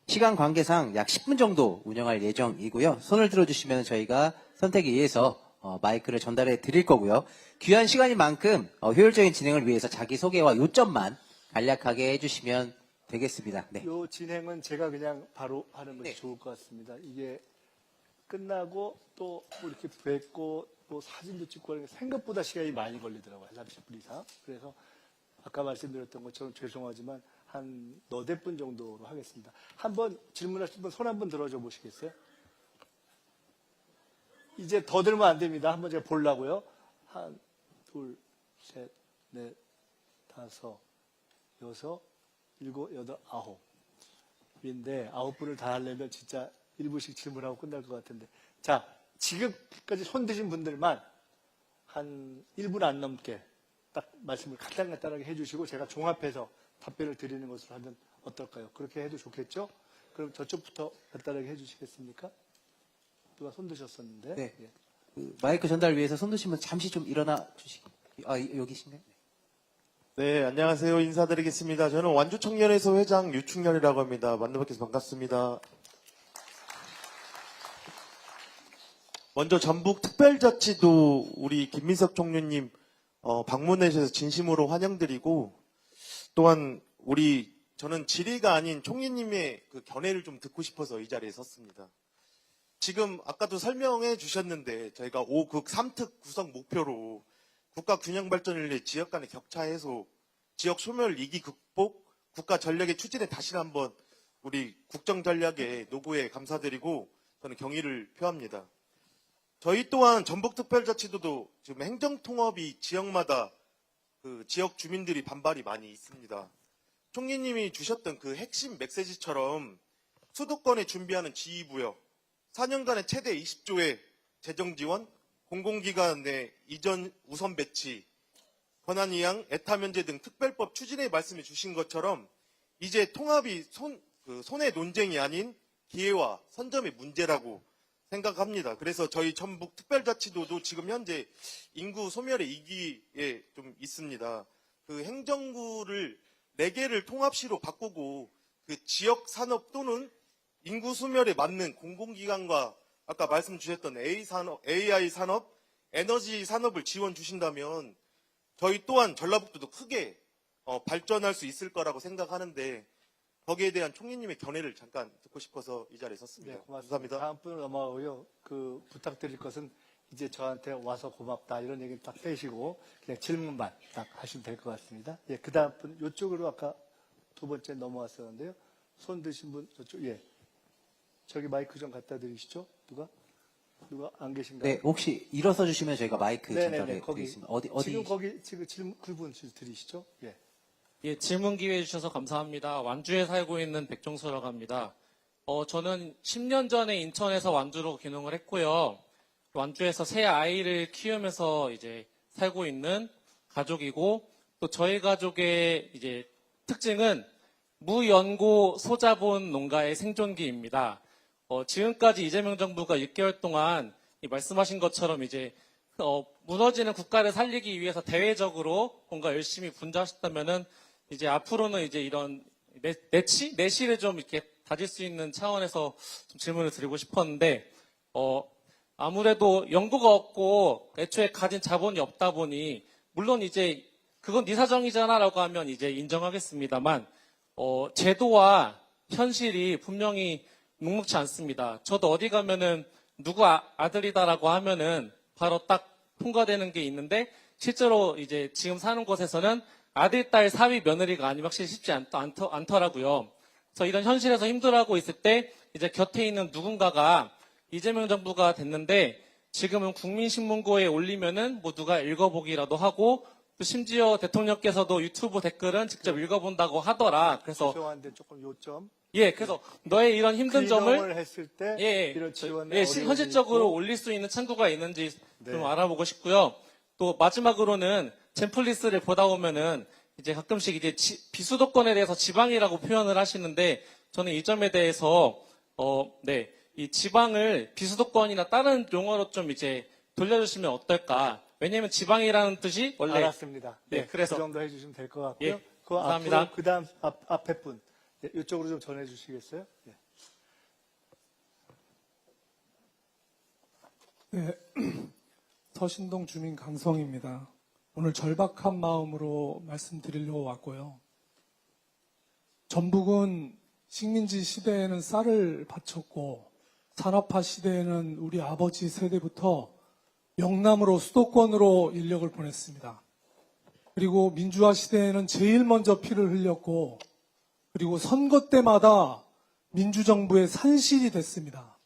A: 시간 관계상 약 10분 정도 운영할 예정이고요. 손을 들어주시면 저희가 선택에 의해서 마이크를 전달해 드릴 거고요. 귀한 시간인 만큼 효율적인 진행을 위해서 자기소개와 요점만 간략하게 해주시면 되겠습니다. 네.
B: 이 진행은 제가 그냥 바로 하는 것이
A: 네.
B: 좋을 것 같습니다. 이게 끝나고 또 뭐 이렇게 뵙고 또 사진도 찍고 하는 게 생각보다 시간이 많이 걸리더라고요. 30분 이상. 그래서 아까 말씀드렸던 것처럼 죄송하지만 한 너댓 분 정도로 하겠습니다. 한번 질문하실 분 손 한번 들어줘 보시겠어요? 이제 더 들면 안 됩니다. 한번 제가 보려고요. 한, 둘, 셋, 넷, 다섯, 여섯, 일곱, 여덟, 아홉. 인데 9분을 다 하려면 진짜 1분씩 질문하고 끝날 것 같은데. 자, 지금까지 손 드신 분들만 한 1분 안 넘게 딱 말씀을 간단하게 해주시고 제가 종합해서 답변을 드리는 것으로 하면 어떨까요? 그렇게 해도 좋겠죠? 그럼 저쪽부터 간단하게 해주시겠습니까? 누가 손 드셨었는데.
A: 네.
B: 예.
A: 그 마이크 전달 위해서 손 드시면 잠시 좀 일어나 주시. 여기신가요?
C: 네, 안녕하세요. 인사드리겠습니다. 저는 완주청년회소 회장 유충렬이라고 합니다. 만나뵙게서 반갑습니다. 먼저 전북특별자치도 우리 김민석 총리님 방문해 주셔서 진심으로 환영드리고 또한 저는 질의가 아닌 총리님의 그 견해를 좀 듣고 싶어서 이 자리에 섰습니다. 지금 아까도 설명해 주셨는데 저희가 5극 3특 구성 목표로 국가 균형 발전을 위해 지역 간의 격차 해소, 지역 소멸 위기 극복, 국가 전략의 추진에 다시 한번 우리 국정전략의 노고에 감사드리고 저는 경의를 표합니다. 저희 또한 전북특별자치도도 지금 행정통합이 지역마다 그 지역 주민들이 반발이 많이 있습니다. 총리님이 주셨던 그 핵심 메시지처럼 수도권에 준비하는 지휘부여, 4년간의 최대 20조의 재정 지원, 공공기관 내 이전 우선 배치, 권한 이양, 에타 면제 등 특별법 추진에 말씀해 주신 것처럼 이제 통합이 손의 논쟁이 아닌 기회와 선점의 문제라고 생각합니다. 그래서 저희 전북 특별자치도도 지금 현재 인구 소멸의 위기에 좀 있습니다. 그 행정구를 4개를 통합시로 바꾸고 그 지역 산업 또는 인구 소멸에 맞는 공공기관과 아까 말씀 주셨던 AI 산업, 에너지 산업을 지원 주신다면 저희 또한 전라북도도 크게 발전할 수 있을 거라고 생각하는데 거기에 대한 총리님의 견해를 잠깐 듣고 싶어서 이 자리에 섰습니다.
B: 네, 고맙습니다.
C: 감사합니다.
B: 다음 분으로 넘어가고요. 부탁드릴 것은 이제 저한테 와서 고맙다 이런 얘기를 딱 빼시고 그냥 질문만 딱 하시면 될 것 같습니다. 예, 그 다음 분 이쪽으로 아까 두 번째 넘어왔었는데요. 손 드신 분 저쪽 예. 저기 마이크 좀 갖다 드리시죠. 누가 안 계신가요?
A: 네, 혹시 일어서 주시면 저희가 마이크
B: 네네네,
A: 전달해
B: 거기.
A: 드리겠습니다. 어디
B: 지금 거기 지금 질문 그분 드리시죠. 예.
D: 예, 질문 기회 주셔서 감사합니다. 완주에 살고 있는 백종수라고 합니다. 저는 10년 전에 인천에서 완주로 귀농을 했고요. 완주에서 새 아이를 키우면서 이제 살고 있는 가족이고, 또 저희 가족의 이제 특징은 무연고 소자본 농가의 생존기입니다. 지금까지 이재명 정부가 6개월 동안 이 말씀하신 것처럼 이제 무너지는 국가를 살리기 위해서 대외적으로 뭔가 열심히 분자하셨다면은 이제 앞으로는 이제 이런 내실을 좀 이렇게 다질 수 있는 차원에서 좀 질문을 드리고 싶었는데, 아무래도 연구가 없고 애초에 가진 자본이 없다 보니, 물론 이제 그건 네 사정이잖아라고 하면 이제 인정하겠습니다만, 제도와 현실이 분명히 녹록지 않습니다. 저도 어디 가면은 누구 아들이다라고 하면은 바로 딱 통과되는 게 있는데, 실제로 이제 지금 사는 곳에서는 아들, 딸, 사위, 며느리가 아니면 확실히 쉽지 않더라고요. 그래서 이런 현실에서 힘들어하고 있을 때 이제 곁에 있는 누군가가 이재명 정부가 됐는데, 지금은 국민신문고에 올리면은 뭐 누가 읽어보기라도 하고, 또 심지어 대통령께서도 유튜브 댓글은 직접 읽어본다고 하더라. 그래서
B: 죄송한데 조금 요점.
D: 예, 그래서 너의 이런 힘든 점을
B: 귀농을 했을 때
D: 예,
B: 이런 지원에
D: 예,
B: 어려움이
D: 현실적으로
B: 있고.
D: 올릴 수 있는 창구가 있는지
B: 네.
D: 좀 알아보고 싶고요. 또 마지막으로는 젠플리스를 보다 보면은 이제 가끔씩 이제 비수도권에 대해서 지방이라고 표현을 하시는데, 저는 이 점에 대해서 네, 이 지방을 비수도권이나 다른 용어로 좀 이제 돌려주시면 어떨까? 왜냐하면 지방이라는 뜻이 원래
B: 알았습니다.
D: 네,
B: 네,
D: 그래서
B: 그 정도 해주시면 될 것 같고요.
D: 예,
B: 그
D: 감사합니다.
B: 앞으로 그다음 앞에 분 네, 이쪽으로 좀 전해주시겠어요? 네.
E: 네, 서신동 주민 강성입니다. 오늘 절박한 마음으로 말씀드리려고 왔고요. 전북은 식민지 시대에는 쌀을 바쳤고, 산업화 시대에는 우리 아버지 세대부터 영남으로 수도권으로 인력을 보냈습니다. 그리고 민주화 시대에는 제일 먼저 피를 흘렸고, 그리고 선거 때마다 민주정부의 산실이 됐습니다.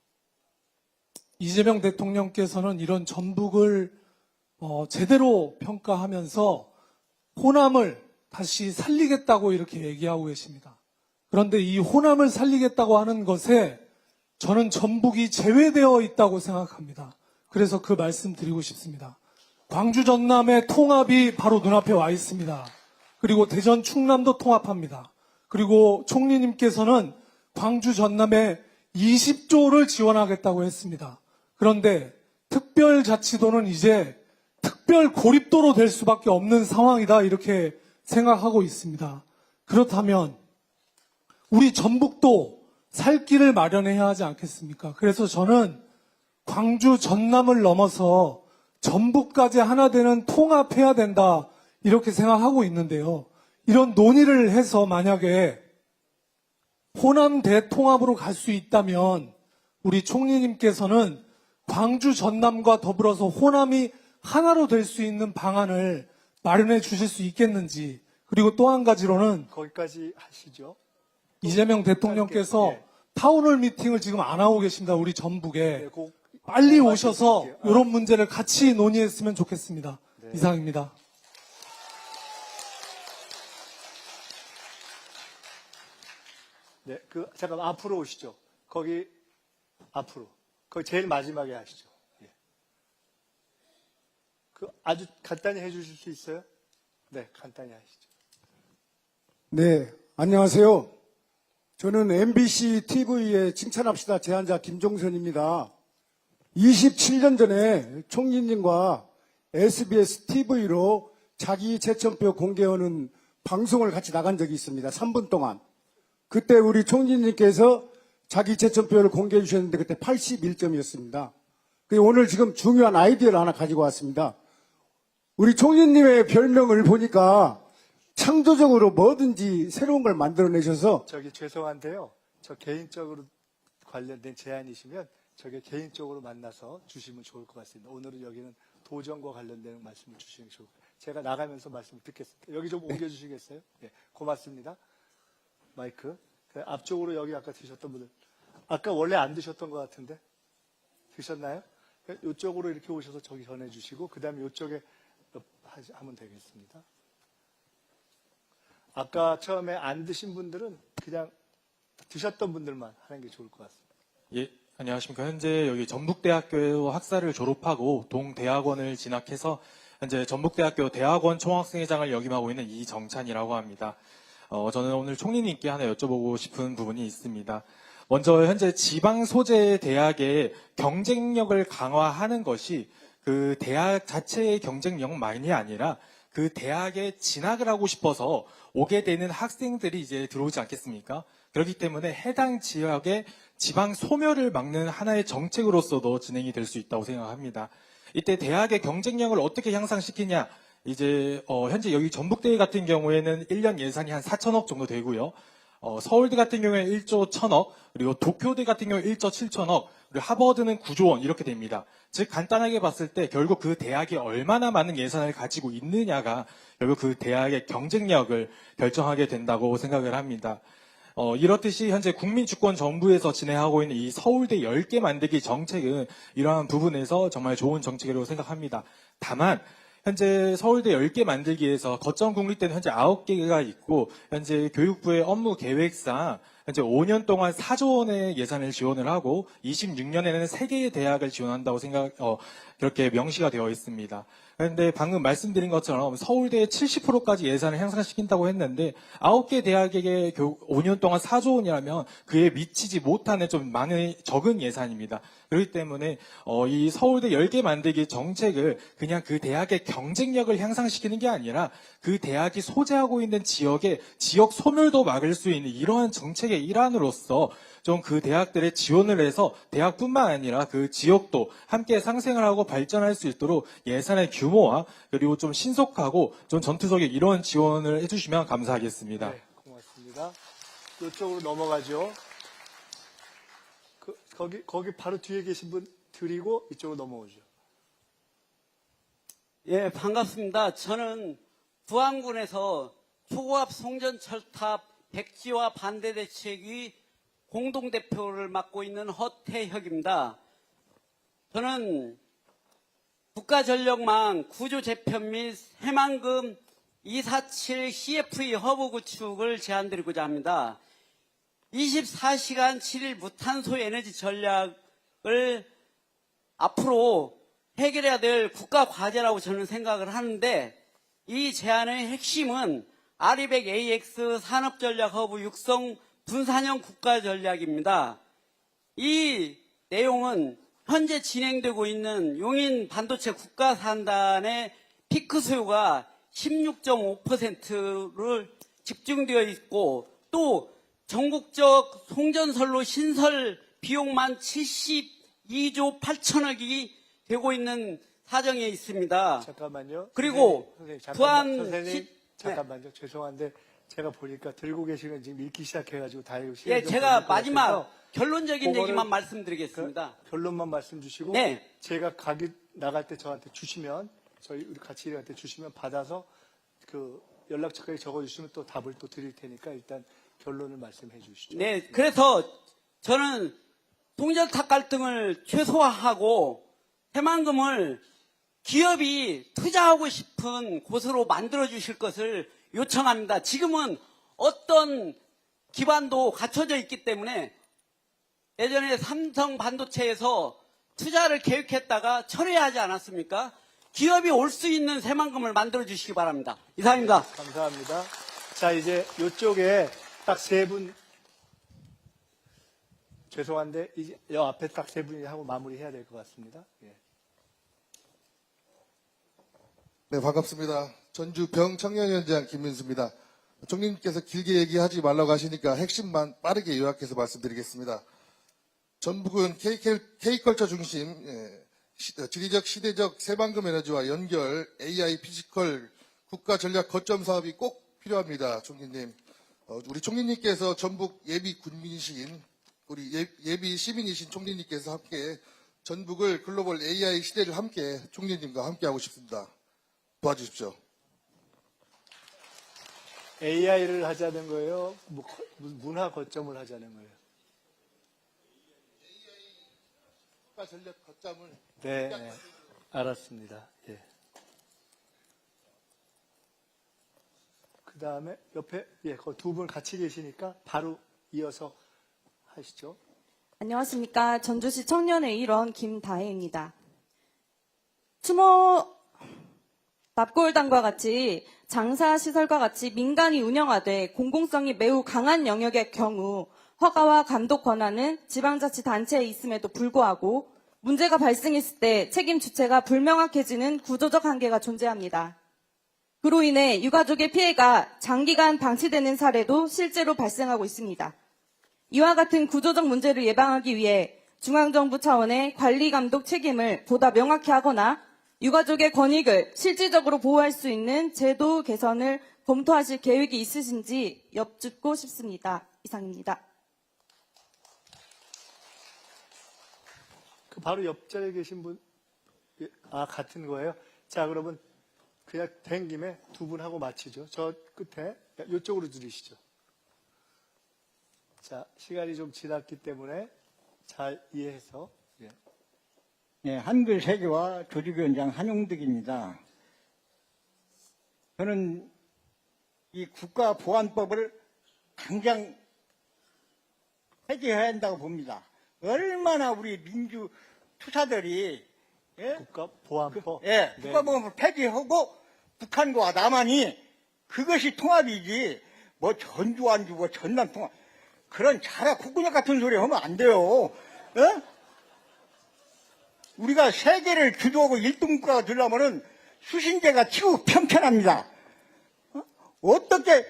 E: 이재명 대통령께서는 이런 전북을 제대로 평가하면서 호남을 다시 살리겠다고 이렇게 얘기하고 계십니다. 그런데 이 호남을 살리겠다고 하는 것에 저는 전북이 제외되어 있다고 생각합니다. 그래서 그 말씀 드리고 싶습니다. 광주 전남의 통합이 바로 눈앞에 와 있습니다. 그리고 대전 충남도 통합합니다. 그리고 총리님께서는 광주 전남에 20조를 지원하겠다고 했습니다. 그런데 특별자치도는 이제 특별 고립도로 될 수밖에 없는 상황이다, 이렇게 생각하고 있습니다. 그렇다면 우리 전북도 살 길을 마련해야 하지 않겠습니까? 그래서 저는 광주 전남을 넘어서 전북까지 하나 되는 통합해야 된다, 이렇게 생각하고 있는데요. 이런 논의를 해서 만약에 호남 대통합으로 갈 수 있다면 우리 총리님께서는 광주 전남과 더불어서 호남이 하나로 될 수 있는 방안을 마련해 주실 수 있겠는지, 그리고 또 한 가지로는
B: 거기까지 하시죠.
E: 이재명 대통령께서
B: 예.
E: 타운홀 미팅을 지금 안 하고 계십니다. 우리 전북에.
B: 네,
E: 빨리 오셔서
B: 말씀드릴게요.
E: 이런 문제를 같이 논의했으면 좋겠습니다.
B: 네.
E: 이상입니다.
B: 네, 잠깐 앞으로 오시죠. 거기 앞으로. 거기 제일 마지막에 하시죠. 예. 아주 간단히 해주실 수 있어요? 네, 간단히 하시죠.
F: 네, 안녕하세요. 저는 MBC TV의 칭찬합시다 제안자 김종선입니다. 27년 전에 총리님과 SBS TV로 자기 제천표 공개하는 방송을 같이 나간 적이 있습니다. 3분 동안. 그때 우리 총리님께서 자기 제천표를 공개해 주셨는데 그때 81점이었습니다. 오늘 지금 중요한 아이디어를 하나 가지고 왔습니다. 우리 총리님의 별명을 보니까 창조적으로 뭐든지 새로운 걸 만들어내셔서
B: 저기 죄송한데요. 저 개인적으로 관련된 제안이시면 저게 개인적으로 만나서 주시면 좋을 것 같습니다. 오늘은 여기는 도정과 관련된 말씀을 주시는 게 좋을 것 같아요. 제가 나가면서 말씀을 듣겠습니다. 여기 좀 옮겨주시겠어요? 네, 고맙습니다. 마이크. 앞쪽으로 여기 아까 드셨던 분들. 아까 원래 안 드셨던 것 같은데 드셨나요? 이쪽으로 이렇게 오셔서 저기 전해주시고 그 다음에 이쪽에 하면 되겠습니다. 아까 처음에 안 드신 분들은 그냥 드셨던 분들만 하는 게 좋을 것 같습니다.
G: 예, 안녕하십니까. 현재 여기 전북대학교 학사를 졸업하고 동대학원을 진학해서 현재 전북대학교 대학원 총학생회장을 역임하고 있는 이정찬이라고 합니다. 저는 오늘 총리님께 하나 여쭤보고 싶은 부분이 있습니다. 먼저 현재 지방 소재 대학의 경쟁력을 강화하는 것이 그 대학 자체의 경쟁력만이 아니라 그 대학에 진학을 하고 싶어서 오게 되는 학생들이 이제 들어오지 않겠습니까? 그렇기 때문에 해당 지역의 지방 소멸을 막는 하나의 정책으로서도 진행이 될 수 있다고 생각합니다. 이때 대학의 경쟁력을 어떻게 향상시키냐? 이제 현재 여기 전북대 같은 경우에는 1년 예산이 한 4천억 정도 되고요. 서울대 같은 경우에 1조 1천억, 그리고 도쿄대 같은 경우에 1조 7천억, 그리고 하버드는 9조 원 이렇게 됩니다. 즉 간단하게 봤을 때 결국 그 대학이 얼마나 많은 예산을 가지고 있느냐가 결국 그 대학의 경쟁력을 결정하게 된다고 생각을 합니다. 이렇듯이 현재 국민주권정부에서 진행하고 있는 이 서울대 10개 만들기 정책은 이러한 부분에서 정말 좋은 정책이라고 생각합니다. 다만 현재 서울대 10개 만들기에서 거점 국립대는 현재 9개가 있고 현재 교육부의 업무 계획상 현재 5년 동안 4조 원의 예산을 지원을 하고 26년에는 3개의 대학을 지원한다고 그렇게 명시가 되어 있습니다. 그런데 방금 말씀드린 것처럼 서울대의 70%까지 예산을 향상시킨다고 했는데 9개 대학에게 5년 동안 4조 원이라면 그에 미치지 못하는 좀 적은 예산입니다. 그렇기 때문에 이 서울대 10개 만들기 정책을 그냥 그 대학의 경쟁력을 향상시키는 게 아니라 그 대학이 소재하고 있는 지역의 지역 소멸도 막을 수 있는 이러한 정책의 일환으로서 좀 그 대학들의 지원을 해서 대학뿐만 아니라 그 지역도 함께 상생을 하고 발전할 수 있도록 예산의 규모와 그리고 좀 신속하고 좀 전투적인 이런 지원을 해주시면 감사하겠습니다.
B: 네, 고맙습니다. 이쪽으로 넘어가죠. 거기 바로 뒤에 계신 분 드리고 이쪽으로 넘어오죠.
H: 예, 반갑습니다. 저는 부안군에서 초고압 송전철탑 백지화 반대대책위 공동대표를 맡고 있는 허태혁입니다. 저는 국가전력망 구조 재편 및 새만금 247 CFE 허브 구축을 제안드리고자 합니다. 24시간 7일 무탄소 에너지 전략을 앞으로 해결해야 될 국가 과제라고 저는 생각을 하는데 이 제안의 핵심은 아리백-AX 산업전략 허브 육성 분산형 국가전략입니다. 이 내용은 현재 진행되고 있는 용인 반도체 국가산단의 피크 수요가 16.5%를 집중되어 있고 또 전국적 송전선로 신설 비용만 72조 8천억이 되고 있는 사정에 있습니다.
B: 잠깐만요.
H: 그리고
B: 선생님, 잠깐만요. 죄송한데 제가 보니까 들고 계시는 지금 읽기 시작해가지고 다 읽으시고.
H: 예, 제가 마지막 결론적인 얘기만 말씀드리겠습니다.
B: 결론만 말씀 주시고.
H: 네.
B: 제가 나갈 때 저한테 주시면 저희 우리 같이 일할 때 주시면 받아서 그 연락처까지 적어주시면 또 답을 또 드릴 테니까 일단 결론을 말씀해 주시죠.
H: 네, 그래서 저는 송전탑 갈등을 최소화하고 새만금을 기업이 투자하고 싶은 곳으로 만들어 주실 것을 요청합니다. 지금은 어떤 기반도 갖춰져 있기 때문에 예전에 삼성 반도체에서 투자를 계획했다가 철회하지 않았습니까? 기업이 올 수 있는 새만금을 만들어 주시기 바랍니다. 이상입니다.
B: 감사합니다. 자, 이제 이쪽에 딱 세 분, 죄송한데, 이제 이 앞에 딱 세 분이 하고 마무리해야 될 것 같습니다. 예.
I: 네, 반갑습니다. 전주 병청년위원장 김민수입니다. 총리님께서 길게 얘기하지 말라고 하시니까 핵심만 빠르게 요약해서 말씀드리겠습니다. 전북은 K컬처 중심, 지리적, 시대적 새만금 에너지와 연결, AI, 피지컬, 국가 전략 거점 사업이 꼭 필요합니다. 총리님. 우리 총리님께서 전북 예비 군민이신, 우리 예비 시민이신 총리님께서 함께 전북을 글로벌 AI 시대를 함께 총리님과 함께 하고 싶습니다. 도와주십시오.
B: AI를 하자는 거예요? 문화 거점을 하자는 거예요?
I: 국가 전략 거점을
B: 네, 네. 알았습니다. 예. 그 다음에 옆에 그 두 분 같이 계시니까 바로 이어서 하시죠.
J: 안녕하십니까. 전주시 청년의 일원 김다혜입니다. 추모 납골당과 같이 장사시설과 같이 민간이 운영하되 공공성이 매우 강한 영역의 경우 허가와 감독 권한은 지방자치단체에 있음에도 불구하고 문제가 발생했을 때 책임 주체가 불명확해지는 구조적 한계가 존재합니다. 그로 인해 유가족의 피해가 장기간 방치되는 사례도 실제로 발생하고 있습니다. 이와 같은 구조적 문제를 예방하기 위해 중앙정부 차원의 관리 감독 책임을 보다 명확히 하거나 유가족의 권익을 실질적으로 보호할 수 있는 제도 개선을 검토하실 계획이 있으신지 여쭙고 싶습니다. 이상입니다.
B: 그 바로 옆자리에 계신 분, 같은 거예요? 자, 그러면 그냥 된 김에 두 분 하고 마치죠. 저 끝에, 이쪽으로 들으시죠. 자, 시간이 좀 지났기 때문에 잘 이해해서. 예.
K: 네, 한글 세계와 조직위원장 한용득입니다. 저는 이 국가보안법을 당장 폐지해야 한다고 봅니다. 얼마나 우리 민주 투사들이
B: 국가보안법.
K: 네. 국가보안법 폐지하고 북한과 남한이 그것이 통합이지 뭐 전주 안 주고 전남 통합 그런 자라 콧구녕 같은 소리 하면 안 돼요. 우리가 세계를 주도하고 1등 국가가 되려면은 수신제가 치우 편편합니다. 어떻게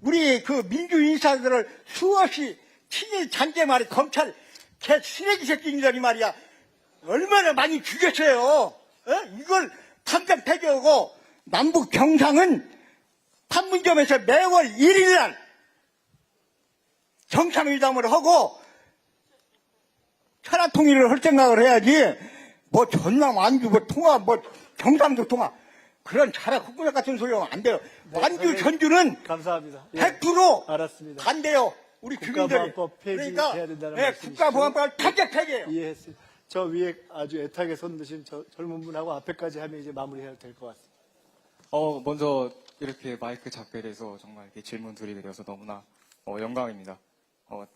K: 우리 그 민주 인사들을 수없이 친일 잔재 말이 검찰 개 쓰레기 새끼들이 말이야 얼마나 많이 죽였어요. 이걸 당장 폐지하고 남북 정상은 판문점에서 매월 1일 날 정상회담을 하고 천하통일을 할 생각을 해야지 뭐 전남 완주 뭐 통합 뭐 경상도 통합 그런 자라 콧구녕 같은 소리 하면 안 돼요.
B: 네,
K: 완주 전주는
B: 감사합니다.
K: 100%
B: 알았습니다.
K: 반대요. 우리 주민들이.
B: 국가보안법 폐지해야
K: 그러니까
B: 된다는
K: 네,
B: 말씀이시죠?
K: 국가보안법을 탄핵 폐지해요.
B: 이해했습니다. 저 위에 아주 애타게 손 드신 저 젊은 분하고 앞에까지 하면 이제 마무리해야 될 것 같습니다.
L: 먼저 이렇게 마이크 잡게 돼서 정말 이렇게 질문 드리게 되어서 너무나 영광입니다.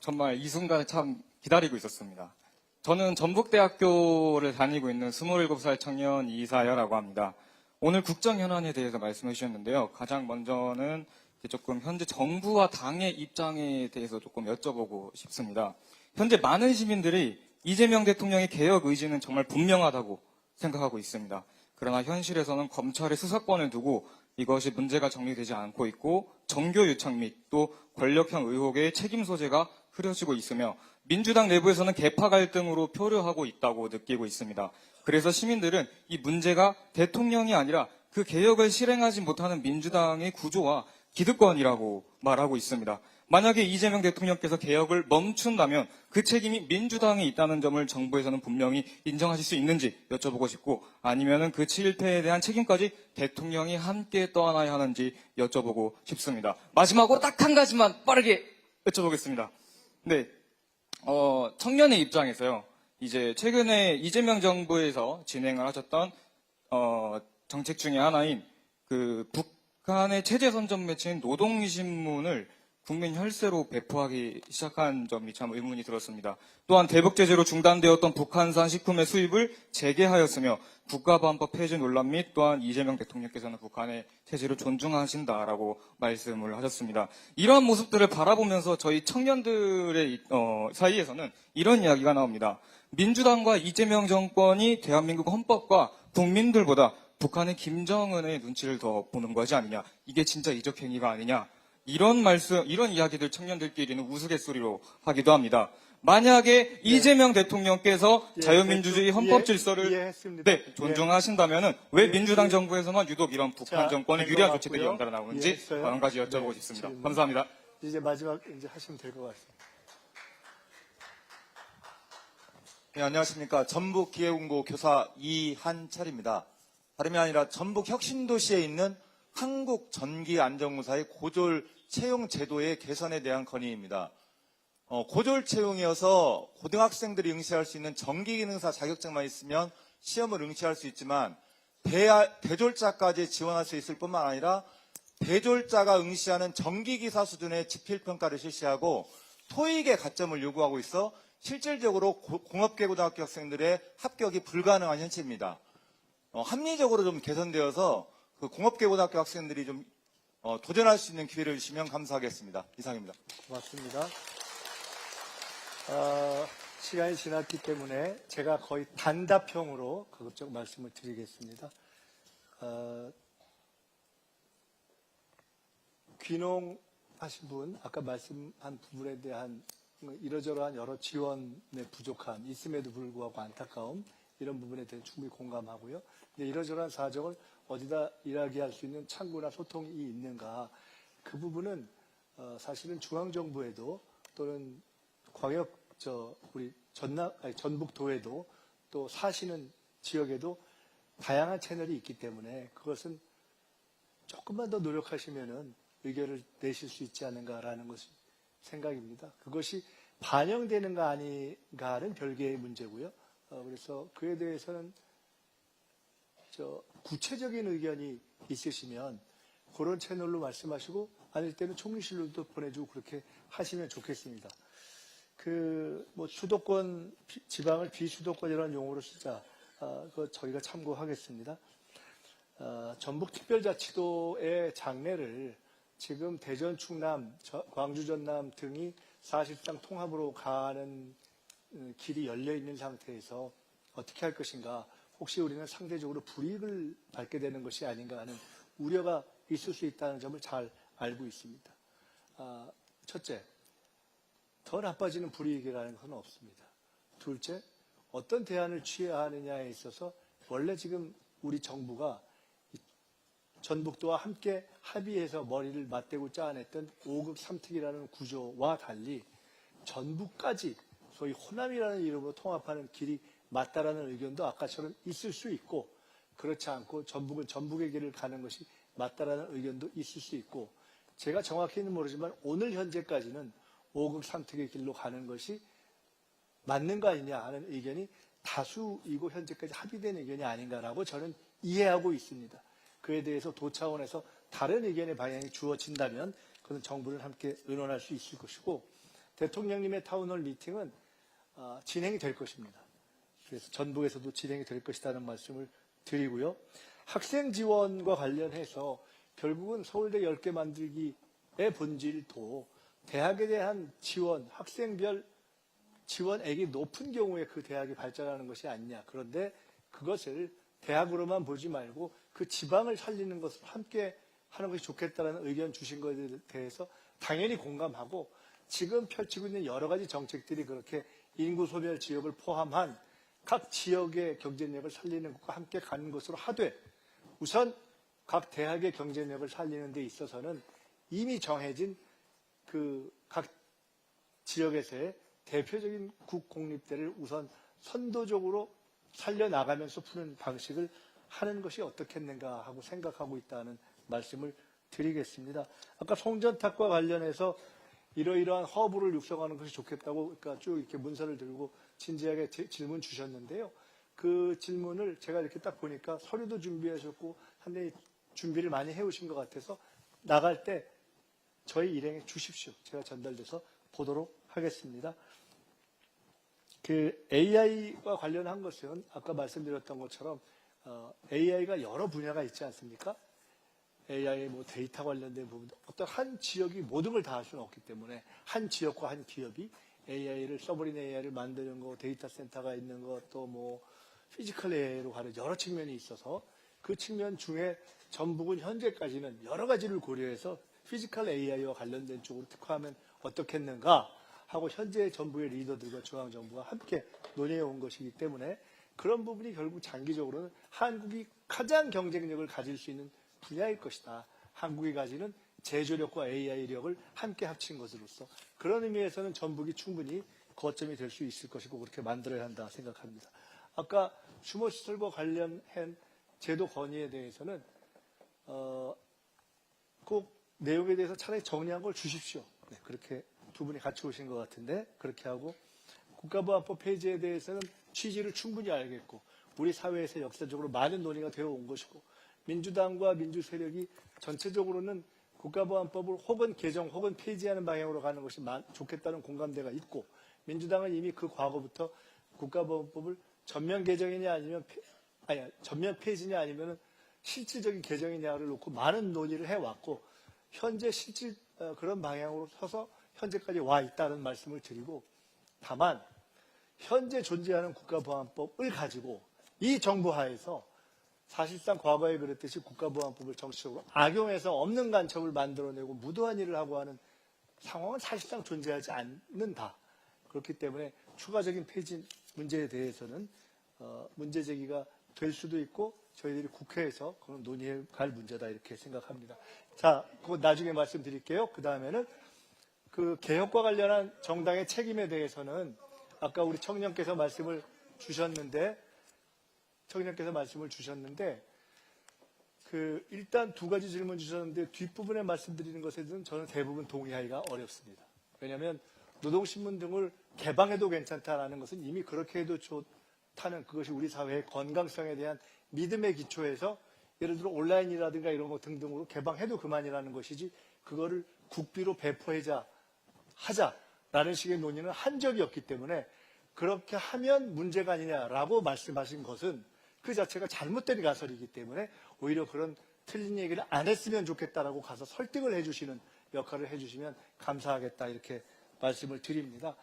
L: 정말 이 순간을 참 기다리고 있었습니다. 저는 전북대학교를 다니고 있는 27살 청년 이사야라고 합니다. 오늘 국정현안에 대해서 말씀해 주셨는데요. 가장 먼저는 조금 현재 정부와 당의 입장에 대해서 조금 여쭤보고 싶습니다. 현재 많은 시민들이 이재명 대통령의 개혁 의지는 정말 분명하다고 생각하고 있습니다. 그러나 현실에서는 검찰의 수사권을 두고 이것이 문제가 정리되지 않고 있고 정교 유착 및 또 권력형 의혹의 책임 소재가 흐려지고 있으며 민주당 내부에서는 계파 갈등으로 표류하고 있다고 느끼고 있습니다. 그래서 시민들은 이 문제가 대통령이 아니라 그 개혁을 실행하지 못하는 민주당의 구조와 기득권이라고 말하고 있습니다. 만약에 이재명 대통령께서 개혁을 멈춘다면 그 책임이 민주당에 있다는 점을 정부에서는 분명히 인정하실 수 있는지 여쭤보고 싶고 아니면은 그 실패에 대한 책임까지 대통령이 함께 떠안아야 하는지 여쭤보고 싶습니다. 마지막으로 딱 한 가지만 빠르게 여쭤보겠습니다. 네, 청년의 입장에서요. 이제 최근에 이재명 정부에서 진행을 하셨던 정책 중에 하나인 그 북한의 체제 선전 매체인 노동신문을 국민 혈세로 배포하기 시작한 점이 참 의문이 들었습니다. 또한 대북 제재로 중단되었던 북한산 식품의 수입을 재개하였으며 국가보안법 폐지 논란 및 또한 이재명 대통령께서는 북한의 체제를 존중하신다라고 말씀을 하셨습니다. 이러한 모습들을 바라보면서 저희 청년들의 사이에서는 이런 이야기가 나옵니다. 민주당과 이재명 정권이 대한민국 헌법과 국민들보다 북한의 김정은의 눈치를 더 보는 것이 아니냐. 이게 진짜 이적 행위가 아니냐. 이런 이야기들 청년들끼리는 우스갯소리로 하기도 합니다. 만약에 이재명 대통령께서 자유민주주의 헌법 질서를 존중하신다면은 왜 민주당 정부에서만 유독 이런 북한 정권의 유리한 조치들이 연달아 나오는지 한 가지 여쭤보고 싶습니다. 감사합니다.
B: 이제 마지막 이제 하시면 될 것 같습니다.
M: 네, 안녕하십니까. 전북기회공고 교사 이한철입니다. 다름이 아니라 전북 혁신도시에 있는 한국전기안전공사의 고졸 채용 제도의 개선에 대한 건의입니다. 고졸 채용이어서 고등학생들이 응시할 수 있는 전기기능사 자격증만 있으면 시험을 응시할 수 있지만 대졸자까지 지원할 수 있을 뿐만 아니라 대졸자가 응시하는 전기기사 수준의 지필평가를 실시하고 토익의 가점을 요구하고 있어 실질적으로 공업계고등학교 학생들의 합격이 불가능한 현실입니다. 합리적으로 좀 개선되어서 그 공업계고등학교 학생들이 좀 도전할 수 있는 기회를 주시면 감사하겠습니다. 이상입니다.
B: 고맙습니다. 시간이 지났기 때문에 제가 거의 단답형으로 가급적 말씀을 드리겠습니다. 귀농하신 분, 아까 말씀한 부분에 대한 이러저러한 여러 지원의 부족함, 있음에도 불구하고 안타까움, 이런 부분에 대해 충분히 공감하고요. 근데 이러저러한 사정을 어디다 이야기할 수 있는 창구나 소통이 있는가, 그 부분은 사실은 중앙정부에도 또는 우리 전북도에도 또 사시는 지역에도 다양한 채널이 있기 때문에 그것은 조금만 더 노력하시면은 의견을 내실 수 있지 않은가라는 것이 생각입니다. 그것이 반영되는가 아닌가는 별개의 문제고요. 그래서 그에 대해서는 구체적인 의견이 있으시면 그런 채널로 말씀하시고 아닐 때는 총리실로도 보내주고 그렇게 하시면 좋겠습니다. 수도권, 지방을 비수도권이라는 용어로 쓰자. 그거 저희가 참고하겠습니다. 전북특별자치도의 장래를 지금 대전, 충남, 광주, 전남 등이 사실상 통합으로 가는 길이 열려 있는 상태에서 어떻게 할 것인가. 혹시 우리는 상대적으로 불이익을 받게 되는 것이 아닌가 하는 우려가 있을 수 있다는 점을 잘 알고 있습니다. 첫째, 더 나빠지는 불이익이라는 것은 없습니다. 둘째, 어떤 대안을 취해야 하느냐에 있어서 원래 지금 우리 정부가 전북도와 함께 합의해서 머리를 맞대고 짜냈던 5급 3특이라는 구조와 달리 전북까지 소위 호남이라는 이름으로 통합하는 길이 맞다라는 의견도 아까처럼 있을 수 있고, 그렇지 않고 전북은 전북의 길을 가는 것이 맞다라는 의견도 있을 수 있고, 제가 정확히는 모르지만 오늘 현재까지는 5급 3특의 길로 가는 것이 맞는 거 아니냐 하는 의견이 다수이고 현재까지 합의된 의견이 아닌가라고 저는 이해하고 있습니다. 그에 대해서 도 차원에서 다른 의견의 방향이 주어진다면 그건 정부를 함께 의논할 수 있을 것이고, 대통령님의 타운홀 미팅은 진행이 될 것입니다. 그래서 전북에서도 진행이 될 것이라는 말씀을 드리고요. 학생 지원과 관련해서 결국은 서울대 10개 만들기의 본질도 대학에 대한 지원, 학생별 지원액이 높은 경우에 그 대학이 발전하는 것이 아니냐. 그런데 그것을 대학으로만 보지 말고 그 지방을 살리는 것을 함께 하는 것이 좋겠다는 의견 주신 것에 대해서 당연히 공감하고, 지금 펼치고 있는 여러 가지 정책들이 그렇게 인구 소멸 지역을 포함한 각 지역의 경쟁력을 살리는 것과 함께 가는 것으로 하되, 우선 각 대학의 경쟁력을 살리는 데 있어서는 이미 정해진 그 각 지역에서의 대표적인 국공립대를 우선 선도적으로 살려나가면서 푸는 방식을 하는 것이 어떻겠는가 하고 생각하고 있다는 말씀을 드리겠습니다. 아까 송전탑과 관련해서 이러이러한 허브를 육성하는 것이 좋겠다고, 그러니까 쭉 이렇게 문서를 들고 진지하게 질문 주셨는데요. 그 질문을 제가 이렇게 딱 보니까 서류도 준비하셨고 상당히 준비를 많이 해오신 것 같아서 나갈 때 저희 일행에 주십시오. 제가 전달돼서 보도록 하겠습니다. 그 AI와 관련한 것은 아까 말씀드렸던 것처럼 AI가 여러 분야가 있지 않습니까? AI 데이터 관련된 부분, 어떤 한 지역이 모든 걸 다 할 수는 없기 때문에 한 지역과 한 기업이 AI를, 서브린 AI를 만드는 거, 데이터 센터가 있는 것, 또 피지컬 AI로 가는 여러 측면이 있어서 그 측면 중에 전북은 현재까지는 여러 가지를 고려해서 피지컬 AI와 관련된 쪽으로 특화하면 어떻겠는가 하고 현재 전북의 리더들과 중앙정부가 함께 논의해 온 것이기 때문에 그런 부분이 결국 장기적으로는 한국이 가장 경쟁력을 가질 수 있는 분야일 것이다. 한국이 가지는 제조력과 AI력을 함께 합친 것으로서 그런 의미에서는 전북이 충분히 거점이 될 수 있을 것이고 그렇게 만들어야 한다 생각합니다. 아까 주거시설과 관련한 제도 건의에 대해서는 꼭 내용에 대해서 차라리 정리한 걸 주십시오. 네, 그렇게 두 분이 같이 오신 것 같은데 그렇게 하고 국가보안법 폐지에 대해서는 취지를 충분히 알겠고 우리 사회에서 역사적으로 많은 논의가 되어 온 것이고 민주당과 민주 세력이 전체적으로는 국가보안법을 혹은 개정 혹은 폐지하는 방향으로 가는 것이 좋겠다는 공감대가 있고 민주당은 이미 그 과거부터 국가보안법을 전면 개정이냐 아니면 전면 폐지냐 아니면 실질적인 개정이냐를 놓고 많은 논의를 해왔고 현재 그런 방향으로 서서 현재까지 와 있다는 말씀을 드리고 다만 현재 존재하는 국가보안법을 가지고 이 정부 하에서 사실상 과거에 그랬듯이 국가보안법을 정치적으로 악용해서 없는 간첩을 만들어내고 무도한 일을 하고 하는 상황은 사실상 존재하지 않는다. 그렇기 때문에 추가적인 폐지 문제에 대해서는 문제 제기가 될 수도 있고 저희들이 국회에서 그건 논의해 갈 문제다 이렇게 생각합니다. 자, 그거 나중에 말씀드릴게요. 그 다음에는 그 개혁과 관련한 정당의 책임에 대해서는 아까 우리 청년께서 말씀을 주셨는데 일단 두 가지 질문 주셨는데 뒷부분에 말씀드리는 것에 대해서는 저는 대부분 동의하기가 어렵습니다. 왜냐하면 노동신문 등을 개방해도 괜찮다라는 것은 이미 그렇게 해도 좋다는 그것이 우리 사회의 건강성에 대한 믿음의 기초에서 예를 들어 온라인이라든가 이런 것 등등으로 개방해도 그만이라는 것이지 그거를 국비로 하자라는 식의 논의는 한 적이 없기 때문에 그렇게 하면 문제가 아니냐라고 말씀하신 것은 그 자체가 잘못된 가설이기 때문에 오히려 그런 틀린 얘기를 안 했으면 좋겠다라고 가서 설득을 해주시는 역할을 해주시면 감사하겠다 이렇게 말씀을 드립니다.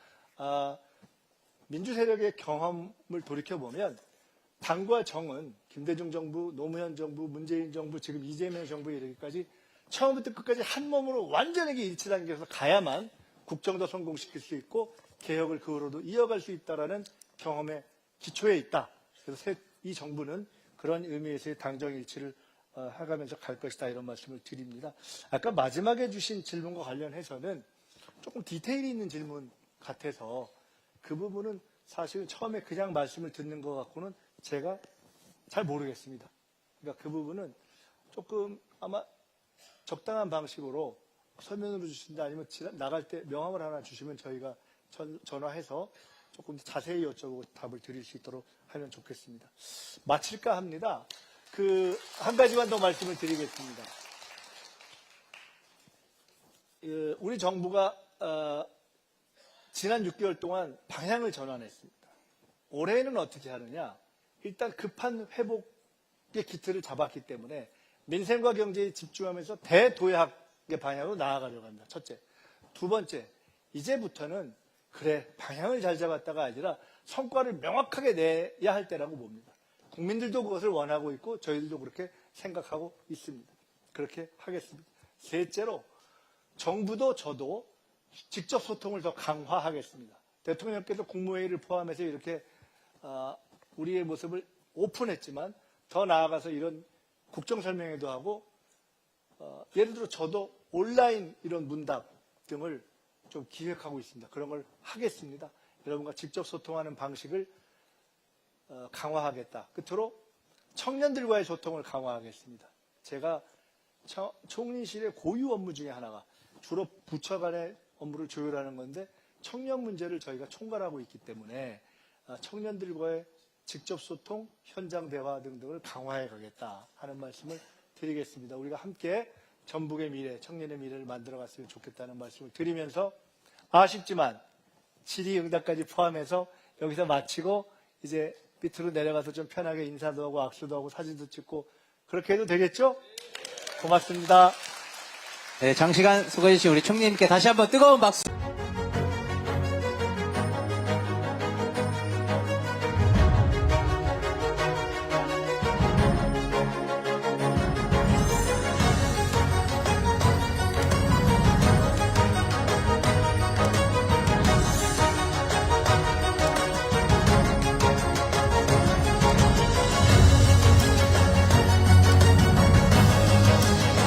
B: 민주 세력의 경험을 돌이켜보면 당과 정은 김대중 정부, 노무현 정부, 문재인 정부, 지금 이재명 정부에 이르기까지 처음부터 끝까지 한 몸으로 완전하게 일치하는 것에서 가야만 국정도 성공시킬 수 있고 개혁을 그 후로도 이어갈 수 있다라는 경험의 기초에 있다. 그래서 이 정부는 그런 의미에서의 당정일치를 해가면서 갈 것이다 이런 말씀을 드립니다. 아까 마지막에 주신 질문과 관련해서는 조금 디테일이 있는 질문 같아서 그 부분은 사실은 처음에 그냥 말씀을 듣는 것 같고는 제가 잘 모르겠습니다. 그러니까 그 부분은 조금 아마 적당한 방식으로 설명으로 주신다 아니면 나갈 때 명함을 하나 주시면 저희가 전화해서 조금 자세히 여쭤보고 답을 드릴 수 있도록 하면 좋겠습니다. 마칠까 합니다. 한 가지만 더 말씀을 드리겠습니다. 우리 정부가 지난 6개월 동안 방향을 전환했습니다. 올해는 어떻게 하느냐? 일단 급한 회복의 기틀을 잡았기 때문에 민생과 경제에 집중하면서 대도약의 방향으로 나아가려고 합니다. 첫째. 두 번째, 이제부터는 그래 방향을 잘 잡았다가 아니라 성과를 명확하게 내야 할 때라고 봅니다. 국민들도 그것을 원하고 있고 저희들도 그렇게 생각하고 있습니다. 그렇게 하겠습니다. 셋째로 정부도 저도 직접 소통을 더 강화하겠습니다. 대통령께서 국무회의를 포함해서 이렇게 우리의 모습을 오픈했지만 더 나아가서 이런 국정설명회도 하고 예를 들어 저도 온라인 이런 문답 등을 좀 기획하고 있습니다. 그런 걸 하겠습니다. 여러분과 직접 소통하는 방식을 강화하겠다. 끝으로 청년들과의 소통을 강화하겠습니다. 제가 총리실의 고유 업무 중에 하나가 주로 부처 간의 업무를 조율하는 건데 청년 문제를 저희가 총괄하고 있기 때문에 청년들과의 직접 소통, 현장 대화 등등을 강화해 가겠다 하는 말씀을 드리겠습니다. 우리가 함께 전북의 미래, 청년의 미래를 만들어 갔으면 좋겠다는 말씀을 드리면서 아쉽지만 질의응답까지 포함해서 여기서 마치고 이제 밑으로 내려가서 좀 편하게 인사도 하고 악수도 하고 사진도 찍고 그렇게 해도 되겠죠? 고맙습니다.
A: 네, 장시간 수고해주신 우리 총리님께 다시 한번 뜨거운 박수.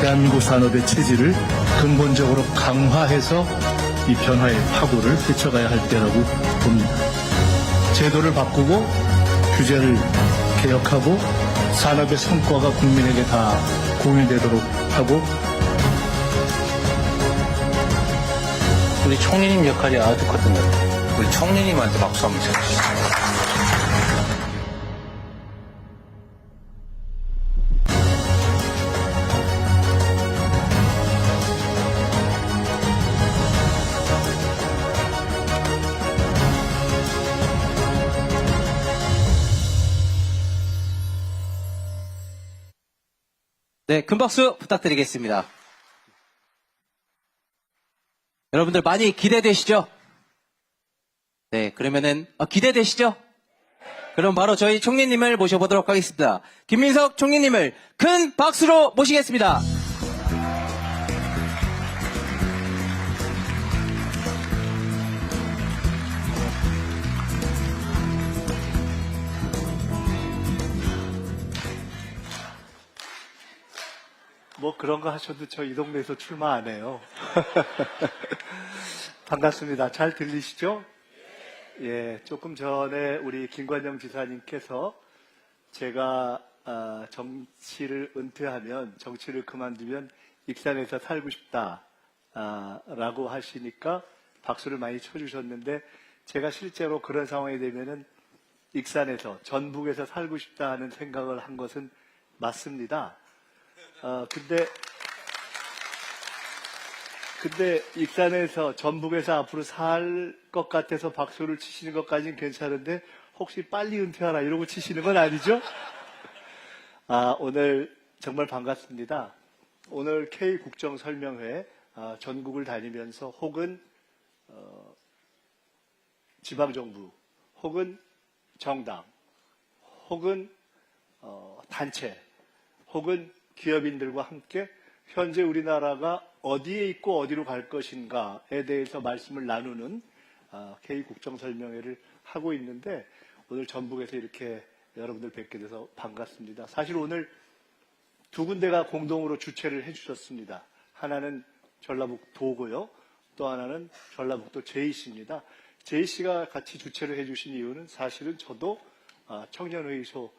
N: 대한민국 산업의 체질을 근본적으로 강화해서 이 변화의 파고를 헤쳐가야 할 때라고 봅니다. 제도를 바꾸고 규제를 개혁하고 산업의 성과가 국민에게 다 공유되도록 하고 우리 총리님 역할이 아주 컸던 것 같아요. 우리 총리님한테 박수 한번 쳐주시죠.
A: 네, 큰 박수 부탁드리겠습니다. 여러분들 많이 기대되시죠? 네, 그러면은 기대되시죠? 그럼 바로 저희 총리님을 모셔보도록 하겠습니다. 김민석 총리님을 큰 박수로 모시겠습니다.
B: 뭐 그런 거 하셔도 저 이 동네에서 출마 안 해요. 반갑습니다. 잘 들리시죠? 예, 조금 전에 우리 김관영 지사님께서 제가 정치를 은퇴하면, 정치를 그만두면 익산에서 살고 싶다 라고 하시니까 박수를 많이 쳐주셨는데, 제가 실제로 그런 상황이 되면은 익산에서, 전북에서 살고 싶다 하는 생각을 한 것은 맞습니다. 근데 익산에서, 전북에서 앞으로 살 것 같아서 박수를 치시는 것까지는 괜찮은데, 혹시 빨리 은퇴하라 이러고 치시는 건 아니죠? 오늘 정말 반갑습니다. 오늘 K국정설명회 전국을 다니면서 혹은 지방정부, 혹은 정당, 혹은 단체, 혹은 기업인들과 함께 현재 우리나라가 어디에 있고 어디로 갈 것인가에 대해서 말씀을 나누는 K국정설명회를 하고 있는데, 오늘 전북에서 이렇게 여러분들 뵙게 돼서 반갑습니다. 사실 오늘 두 군데가 공동으로 주최를 해주셨습니다. 하나는 전라북도고요. 또 하나는 전라북도 JC입니다. JC가 같이 주최를 해주신 이유는 사실은 저도 청년회의소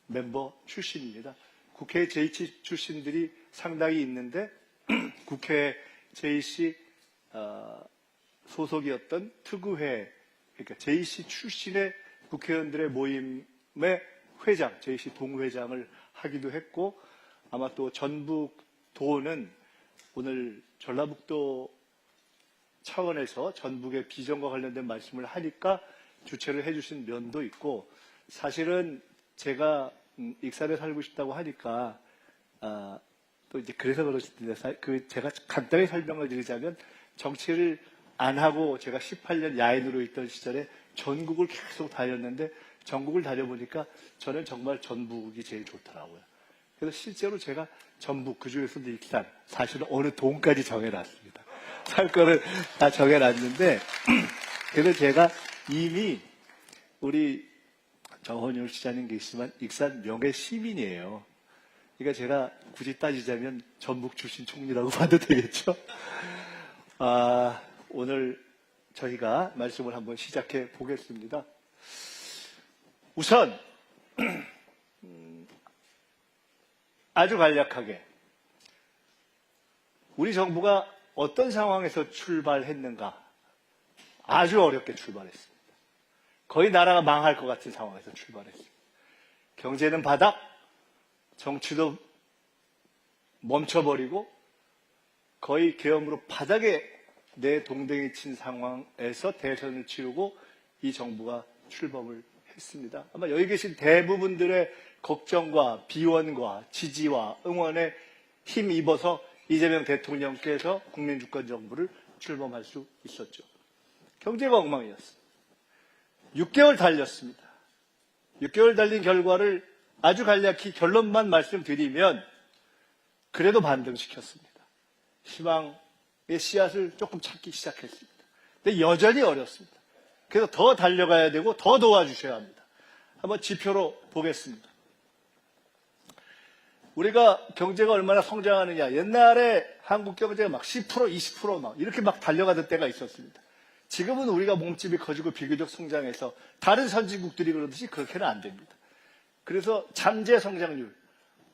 B: 멤버 출신입니다. 국회 JC 출신들이 상당히 있는데 국회 JC 소속이었던 특우회, 그러니까 JC 출신의 국회의원들의 모임의 회장, JC 동회장을 하기도 했고, 아마 또 전북도는 오늘 전라북도 차원에서 전북의 비전과 관련된 말씀을 하니까 주최를 해주신 면도 있고, 사실은 제가 익산에 살고 싶다고 하니까 또 이제 그래서 그러실 텐데, 제가 간단히 설명을 드리자면, 정치를 안 하고 제가 18년 야인으로 있던 시절에 전국을 계속 다녔는데, 전국을 다녀보니까 저는 정말 전북이 제일 좋더라고요. 그래서 실제로 제가 전북, 그중에서도 익산, 사실은 어느 동까지 정해놨습니다. 살 거를 다 정해놨는데, 그래서 제가 이미 우리 정헌율 시장님 계시지만 익산 명예 시민이에요. 그러니까 제가 굳이 따지자면 전북 출신 총리라고 봐도 되겠죠. 오늘 저희가 말씀을 한번 시작해 보겠습니다. 우선 아주 간략하게 우리 정부가 어떤 상황에서 출발했는가? 아주 어렵게 출발했습니다. 거의 나라가 망할 것 같은 상황에서 출발했습니다. 경제는 바닥, 정치도 멈춰버리고 거의 계엄으로 바닥에 내 동댕이 친 상황에서 대선을 치르고 이 정부가 출범을 했습니다. 아마 여기 계신 대부분들의 걱정과 비원과 지지와 응원에 힘입어서 이재명 대통령께서 국민주권정부를 출범할 수 있었죠. 경제가 엉망이었습니다. 6개월 달렸습니다. 6개월 달린 결과를 아주 간략히 결론만 말씀드리면 그래도 반등시켰습니다. 희망의 씨앗을 조금 찾기 시작했습니다. 근데 여전히 어렵습니다. 그래서 더 달려가야 되고 더 도와주셔야 합니다. 한번 지표로 보겠습니다. 우리가 경제가 얼마나 성장하느냐. 옛날에 한국 경제가 막 10%, 20% 막 이렇게 막 달려가던 때가 있었습니다. 지금은 우리가 몸집이 커지고 비교적 성장해서 다른 선진국들이 그러듯이 그렇게는 안 됩니다. 그래서 잠재 성장률,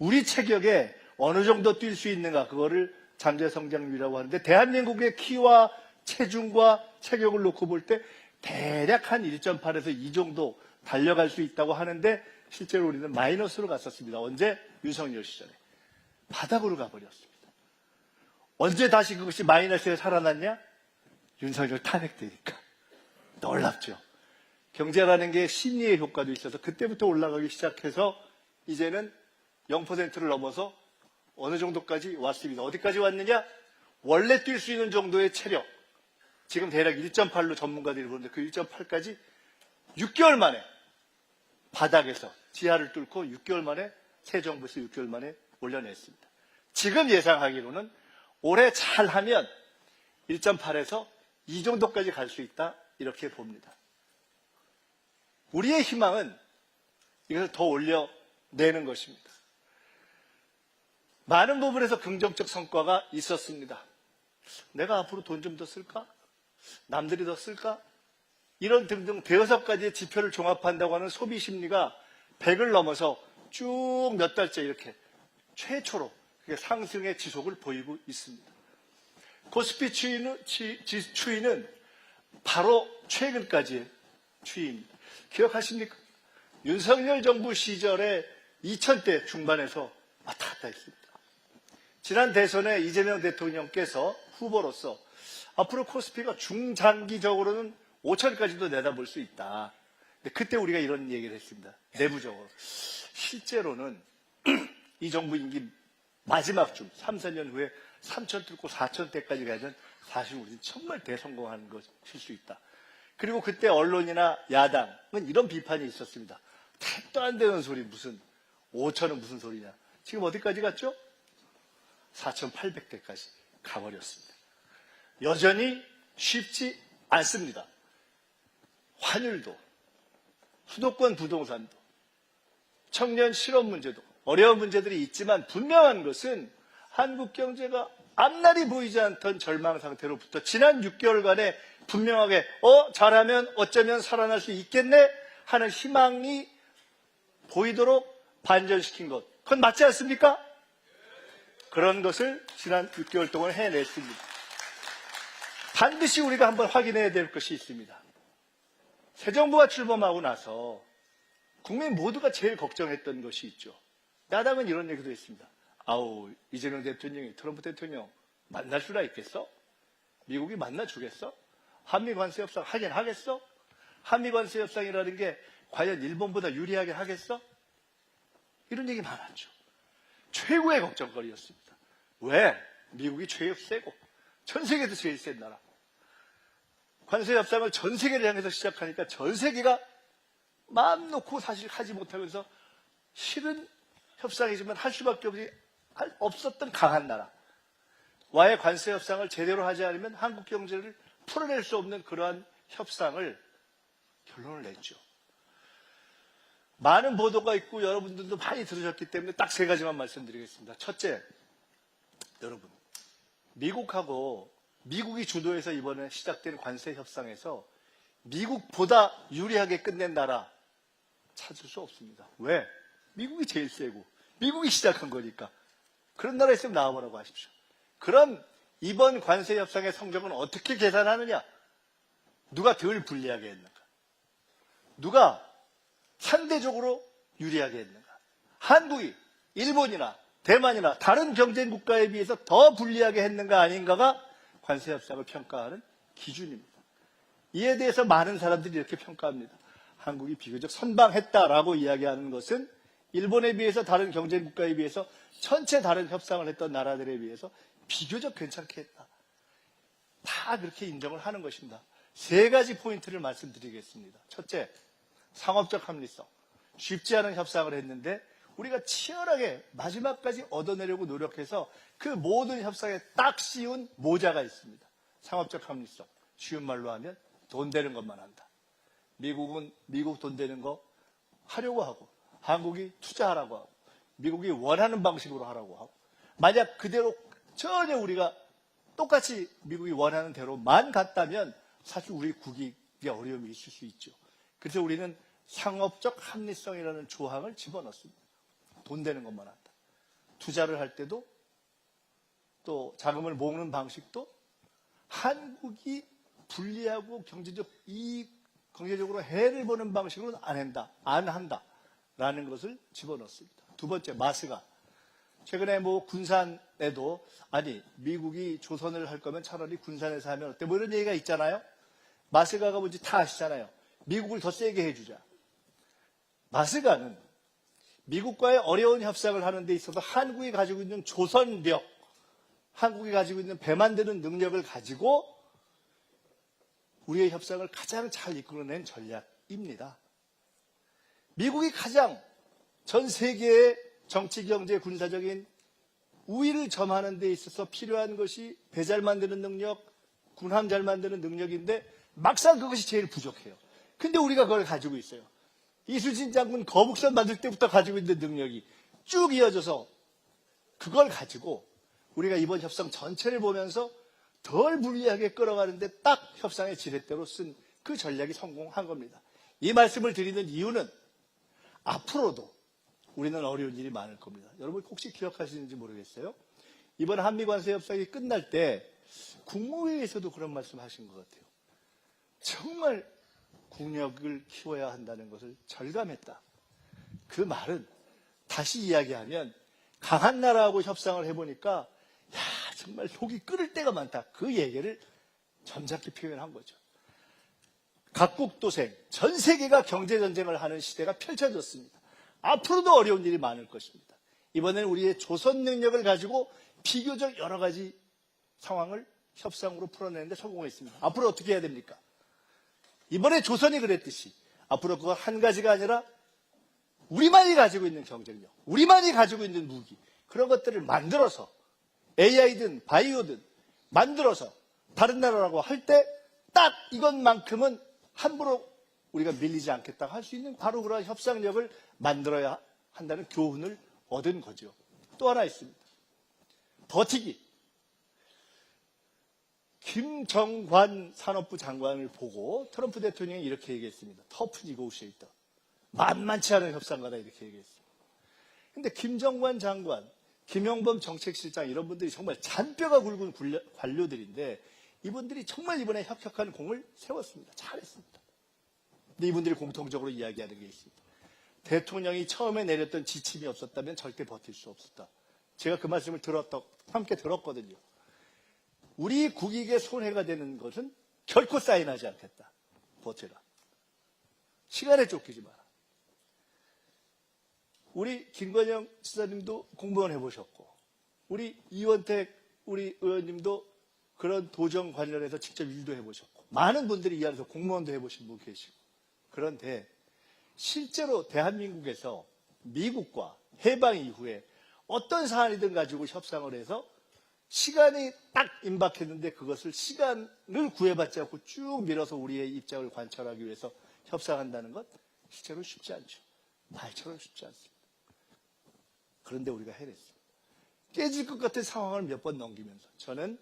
B: 우리 체격에 어느 정도 뛸 수 있는가, 그거를 잠재 성장률이라고 하는데, 대한민국의 키와 체중과 체격을 놓고 볼 때 대략 한 1.8에서 2 정도 달려갈 수 있다고 하는데 실제로 우리는 마이너스로 갔었습니다. 언제? 윤석열 시절에. 바닥으로 가버렸습니다. 언제 다시 그것이 마이너스에 살아났냐? 윤석열 탄핵되니까. 놀랍죠. 경제라는 게 심리의 효과도 있어서 그때부터 올라가기 시작해서 이제는 0%를 넘어서 어느 정도까지 왔습니다. 어디까지 왔느냐? 원래 뛸 수 있는 정도의 체력. 지금 대략 1.8로 전문가들이 보는데 그 1.8까지 6개월 만에 바닥에서 지하를 뚫고 6개월 만에 새 정부에서 6개월 만에 올려냈습니다. 지금 예상하기로는 올해 잘하면 1.8에서 2 정도까지 갈 수 있다 이렇게 봅니다. 우리의 희망은 이것을 더 올려내는 것입니다. 많은 부분에서 긍정적 성과가 있었습니다. 내가 앞으로 돈 좀 더 쓸까? 남들이 더 쓸까? 이런 등등 대여섯 가지의 지표를 종합한다고 하는 소비 심리가 100을 넘어서 쭉 몇 달째 이렇게 최초로 상승의 지속을 보이고 있습니다. 코스피 추이는 바로 최근까지의 추이입니다. 기억하십니까? 윤석열 정부 시절에 2000대 중반에서 왔다 갔다 했습니다. 지난 대선에 이재명 대통령께서 후보로서 앞으로 코스피가 중장기적으로는 5천까지도 내다볼 수 있다. 근데 그때 우리가 이런 얘기를 했습니다. 내부적으로. 실제로는 이 정부 임기 마지막 중 3, 4년 후에 3천 뚫고 4천대까지 가면 사실 우리는 정말 대성공하는 것일 수 있다. 그리고 그때 언론이나 야당은 이런 비판이 있었습니다. 택도 안 되는 소리 무슨 5천은 무슨 소리냐. 지금 어디까지 갔죠? 4,800대까지 가버렸습니다. 여전히 쉽지 않습니다. 환율도, 수도권 부동산도, 청년 실업 문제도 어려운 문제들이 있지만 분명한 것은 한국 경제가 앞날이 보이지 않던 절망 상태로부터 지난 6개월간에 분명하게 잘하면 어쩌면 살아날 수 있겠네 하는 희망이 보이도록 반전시킨 것. 그건 맞지 않습니까? 그런 것을 지난 6개월 동안 해냈습니다. 반드시 우리가 한번 확인해야 될 것이 있습니다. 새 정부가 출범하고 나서 국민 모두가 제일 걱정했던 것이 있죠. 야당은 이런 얘기도 했습니다. 아우, 이재명 대통령이 트럼프 대통령 만날 수나 있겠어? 미국이 만나주겠어? 한미관세 협상 하긴 하겠어? 한미관세 협상이라는 게 과연 일본보다 유리하게 하겠어? 이런 얘기 많았죠. 최고의 걱정거리였습니다. 왜? 미국이 제일 세고 전 세계에서 제일 센 나라. 관세 협상을 전 세계를 향해서 시작하니까 전 세계가 마음 놓고 사실 하지 못하면서 싫은 협상이지만 할 수밖에 없었던 강한 나라. 와의 관세 협상을 제대로 하지 않으면 한국 경제를 풀어낼 수 없는 그러한 협상을 결론을 냈죠. 많은 보도가 있고 여러분들도 많이 들으셨기 때문에 딱 3가지만 말씀드리겠습니다. 첫째, 여러분, 미국이 주도해서 이번에 시작된 관세 협상에서 미국보다 유리하게 끝낸 나라 찾을 수 없습니다. 왜? 미국이 제일 세고 미국이 시작한 거니까. 그런 나라 있으면 나와보라고 하십시오. 그럼 이번 관세 협상의 성적은 어떻게 계산하느냐? 누가 덜 불리하게 했는가? 누가 상대적으로 유리하게 했는가? 한국이 일본이나 대만이나 다른 경쟁 국가에 비해서 더 불리하게 했는가 아닌가가 관세 협상을 평가하는 기준입니다. 이에 대해서 많은 사람들이 이렇게 평가합니다. 한국이 비교적 선방했다라고 이야기하는 것은 일본에 비해서 다른 경쟁 국가에 비해서 전체 다른 협상을 했던 나라들에 비해서 비교적 괜찮게 했다. 다 그렇게 인정을 하는 것입니다. 3가지 포인트를 말씀드리겠습니다. 첫째, 상업적 합리성. 쉽지 않은 협상을 했는데 우리가 치열하게 마지막까지 얻어내려고 노력해서 그 모든 협상에 딱 씌운 모자가 있습니다. 상업적 합리성. 쉬운 말로 하면 돈 되는 것만 한다. 미국은 미국 돈 되는 거 하려고 하고 한국이 투자하라고 하고 미국이 원하는 방식으로 하라고 하고 만약 그대로 전혀 우리가 똑같이 미국이 원하는 대로만 갔다면 사실 우리 국익에 어려움이 있을 수 있죠. 그래서 우리는 상업적 합리성이라는 조항을 집어넣습니다. 돈 되는 것만 한다. 투자를 할 때도 또 자금을 모으는 방식도 한국이 불리하고 경제적으로 해를 보는 방식으로는 안 한다라는 것을 집어넣습니다. 두 번째, 마스가. 최근에 뭐 군산에도 아니 미국이 조선을 할 거면 차라리 군산에서 하면 어때? 뭐 이런 얘기가 있잖아요. 마스가가 뭔지 다 아시잖아요. 미국을 더 세게 해주자. 마스가는 미국과의 어려운 협상을 하는 데 있어서 한국이 가지고 있는 조선력, 한국이 가지고 있는 배 만드는 능력을 가지고 우리의 협상을 가장 잘 이끌어낸 전략입니다. 미국이 가장 전 세계의 정치, 경제, 군사적인 우위를 점하는 데 있어서 필요한 것이 배 잘 만드는 능력, 군함 잘 만드는 능력인데 막상 그것이 제일 부족해요. 근데 우리가 그걸 가지고 있어요. 이수진 장군 거북선 만들 때부터 가지고 있는 능력이 쭉 이어져서 그걸 가지고 우리가 이번 협상 전체를 보면서 덜 불리하게 끌어가는데 딱 협상의 지렛대로 쓴 그 전략이 성공한 겁니다. 이 말씀을 드리는 이유는 앞으로도 우리는 어려운 일이 많을 겁니다. 여러분 혹시 기억하시는지 모르겠어요. 이번 한미관세 협상이 끝날 때 국무회의에서도 그런 말씀 하신 것 같아요. 정말 국력을 키워야 한다는 것을 절감했다. 그 말은 다시 이야기하면 강한 나라하고 협상을 해보니까 야 정말 속이 끓을 때가 많다. 그 얘기를 점잖게 표현한 거죠. 각국 도생, 전 세계가 경제전쟁을 하는 시대가 펼쳐졌습니다. 앞으로도 어려운 일이 많을 것입니다. 이번에는 우리의 조선 능력을 가지고 비교적 여러 가지 상황을 협상으로 풀어내는데 성공했습니다. 앞으로 어떻게 해야 됩니까? 이번에 조선이 그랬듯이 앞으로 그거 한 가지가 아니라 우리만이 가지고 있는 경쟁력, 우리만이 가지고 있는 무기, 그런 것들을 만들어서 AI든 바이오든 만들어서 다른 나라라고 할 때 딱 이것만큼은 함부로 우리가 밀리지 않겠다 할 수 있는 바로 그런 협상력을 만들어야 한다는 교훈을 얻은 거죠. 또 하나 있습니다. 버티기. 김정관 산업부 장관을 보고 트럼프 대통령이 이렇게 얘기했습니다. 터프 니고시에이터. 만만치 않은 협상가다 이렇게 얘기했습니다. 근데 김정관 장관, 김영범 정책실장 이런 분들이 정말 잔뼈가 굵은 관료들인데 이분들이 정말 이번에 혁혁한 공을 세웠습니다. 잘했습니다. 근데 이분들이 공통적으로 이야기하는 게 있습니다. 대통령이 처음에 내렸던 지침이 없었다면 절대 버틸 수 없었다. 제가 그 말씀을 함께 들었거든요. 우리 국익에 손해가 되는 것은 결코 사인하지 않겠다. 버텨라. 시간에 쫓기지 마라. 우리 김건영 지사님도 공무원 해보셨고 우리 이원택 우리 의원님도 그런 도정 관련해서 직접 일도 해보셨고 많은 분들이 이 안에서 공무원도 해보신 분 계시고 그런데 실제로 대한민국에서 미국과 해방 이후에 어떤 사안이든 가지고 협상을 해서 시간이 딱 임박했는데 그것을 시간을 구애받지 않고 쭉 밀어서 우리의 입장을 관철하기 위해서 협상한다는 것 실제로 쉽지 않죠. 말처럼 쉽지 않습니다. 그런데 우리가 해냈습니다. 깨질 것 같은 상황을 몇 번 넘기면서 저는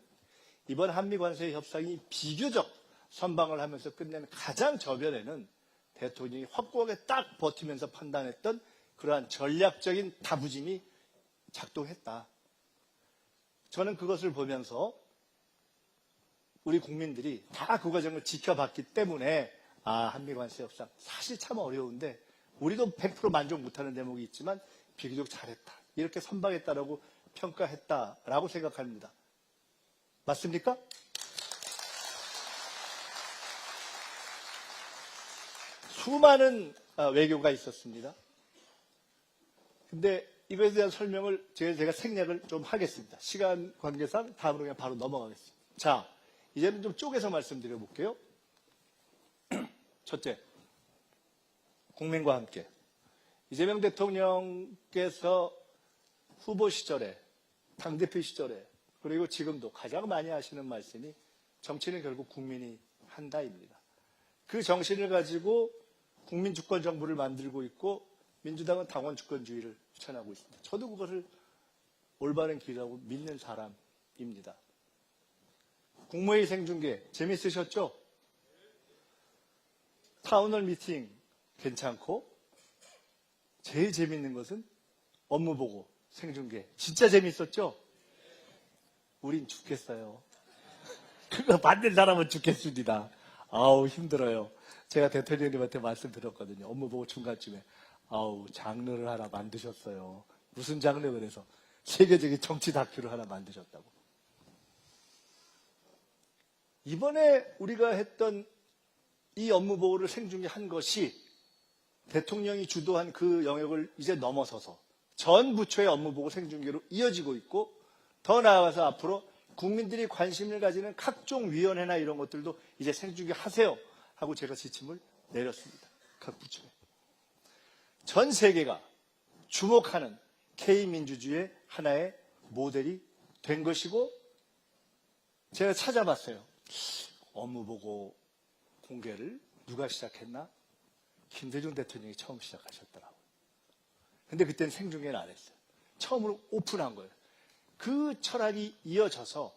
B: 이번 한미관세 협상이 비교적 선방을 하면서 끝낸 가장 저변에는 대통령이 확고하게 딱 버티면서 판단했던 그러한 전략적인 다부짐이 작동했다. 저는 그것을 보면서 우리 국민들이 다 그 과정을 지켜봤기 때문에 한미관세 협상 사실 참 어려운데 우리도 100% 만족 못하는 대목이 있지만 비교적 잘했다. 이렇게 선방했다라고 평가했다라고 생각합니다. 맞습니까? 수많은 외교가 있었습니다. 근데 이것에 대한 설명을 제가 생략을 좀 하겠습니다. 시간 관계상 다음으로 그냥 바로 넘어가겠습니다. 자, 이제는 좀 쪼개서 말씀드려 볼게요. 첫째, 국민과 함께. 이재명 대통령께서 후보 시절에, 당대표 시절에, 그리고 지금도 가장 많이 하시는 말씀이 정치는 결국 국민이 한다입니다. 그 정신을 가지고 국민 주권 정부를 만들고 있고 민주당은 당원 주권주의를 추천하고 있습니다. 저도 그것을 올바른 길이라고 믿는 사람입니다. 국무회의 생중계 재밌으셨죠? 타운홀 미팅 괜찮고 제일 재밌는 것은 업무 보고 생중계 진짜 재밌었죠? 우린 죽겠어요. 그거 만든 사람은 죽겠습니다. 아우, 힘들어요. 제가 대통령님한테 말씀드렸거든요. 업무보고 중간쯤에. 아우, 장르를 하나 만드셨어요. 무슨 장르 그래서 세계적인 정치 다큐를 하나 만드셨다고. 이번에 우리가 했던 이 업무보고를 생중계한 것이 대통령이 주도한 그 영역을 이제 넘어서서 전 부처의 업무보고 생중계로 이어지고 있고, 더 나아가서 앞으로 국민들이 관심을 가지는 각종 위원회나 이런 것들도 이제 생중계 하세요 하고 제가 지침을 내렸습니다. 각 부처에. 전 세계가 주목하는 K민주주의의 하나의 모델이 된 것이고, 제가 찾아봤어요. 업무보고 공개를 누가 시작했나? 김대중 대통령이 처음 시작하셨더라고요. 근데 그때는 생중계는 안 했어요. 처음으로 오픈한 거예요. 그 철학이 이어져서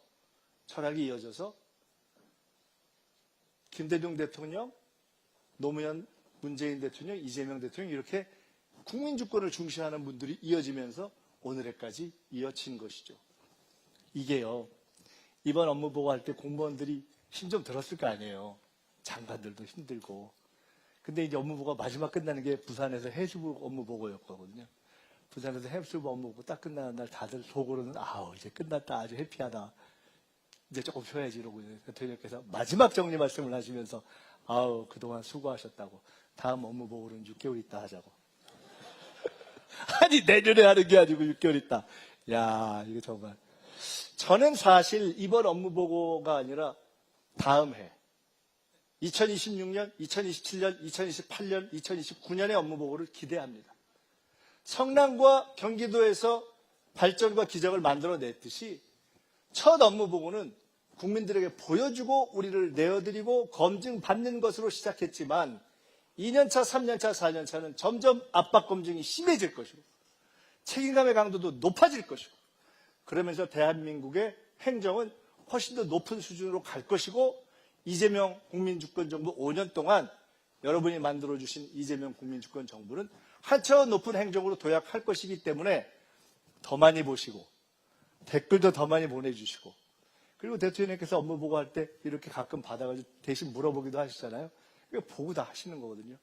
B: 김대중 대통령, 노무현, 문재인 대통령, 이재명 대통령 이렇게 국민 주권을 중시하는 분들이 이어지면서 오늘에까지 이어진 것이죠. 이게요, 이번 업무 보고할 때 공무원들이 힘 좀 들었을 거 아니에요. 장관들도 힘들고. 근데 이제 업무 보고가 마지막 끝나는 게 부산에서 해수부 업무 보고였거든요. 부산에서 해수부 업무 보고 딱 끝나는 날 다들 속으로는 아우, 이제 끝났다. 아주 해피하다. 이제 조금 쉬어야지 이러고 대통령께서 마지막 정리 말씀을 하시면서 아우, 그동안 수고하셨다고. 다음 업무 보고는 6개월 있다 하자고. 아니, 내년에 하는 게 아니고 6개월 있다. 야, 이거 정말. 저는 사실 이번 업무 보고가 아니라 다음 해 2026년, 2027년, 2028년, 2029년의 업무 보고를 기대합니다. 성남과 경기도에서 발전과 기적을 만들어냈듯이 첫 업무 보고는 국민들에게 보여주고 우리를 내어드리고 검증받는 것으로 시작했지만 2년차, 3년차, 4년차는 점점 압박 검증이 심해질 것이고 책임감의 강도도 높아질 것이고, 그러면서 대한민국의 행정은 훨씬 더 높은 수준으로 갈 것이고, 이재명 국민주권정부 5년 동안 여러분이 만들어주신 이재명 국민주권정부는 한 차원 높은 행정으로 도약할 것이기 때문에 더 많이 보시고 댓글도 더 많이 보내주시고, 그리고 대통령께서 업무 보고할 때 이렇게 가끔 받아가지고 대신 물어보기도 하시잖아요. 이거 보고 다 하시는 거거든요.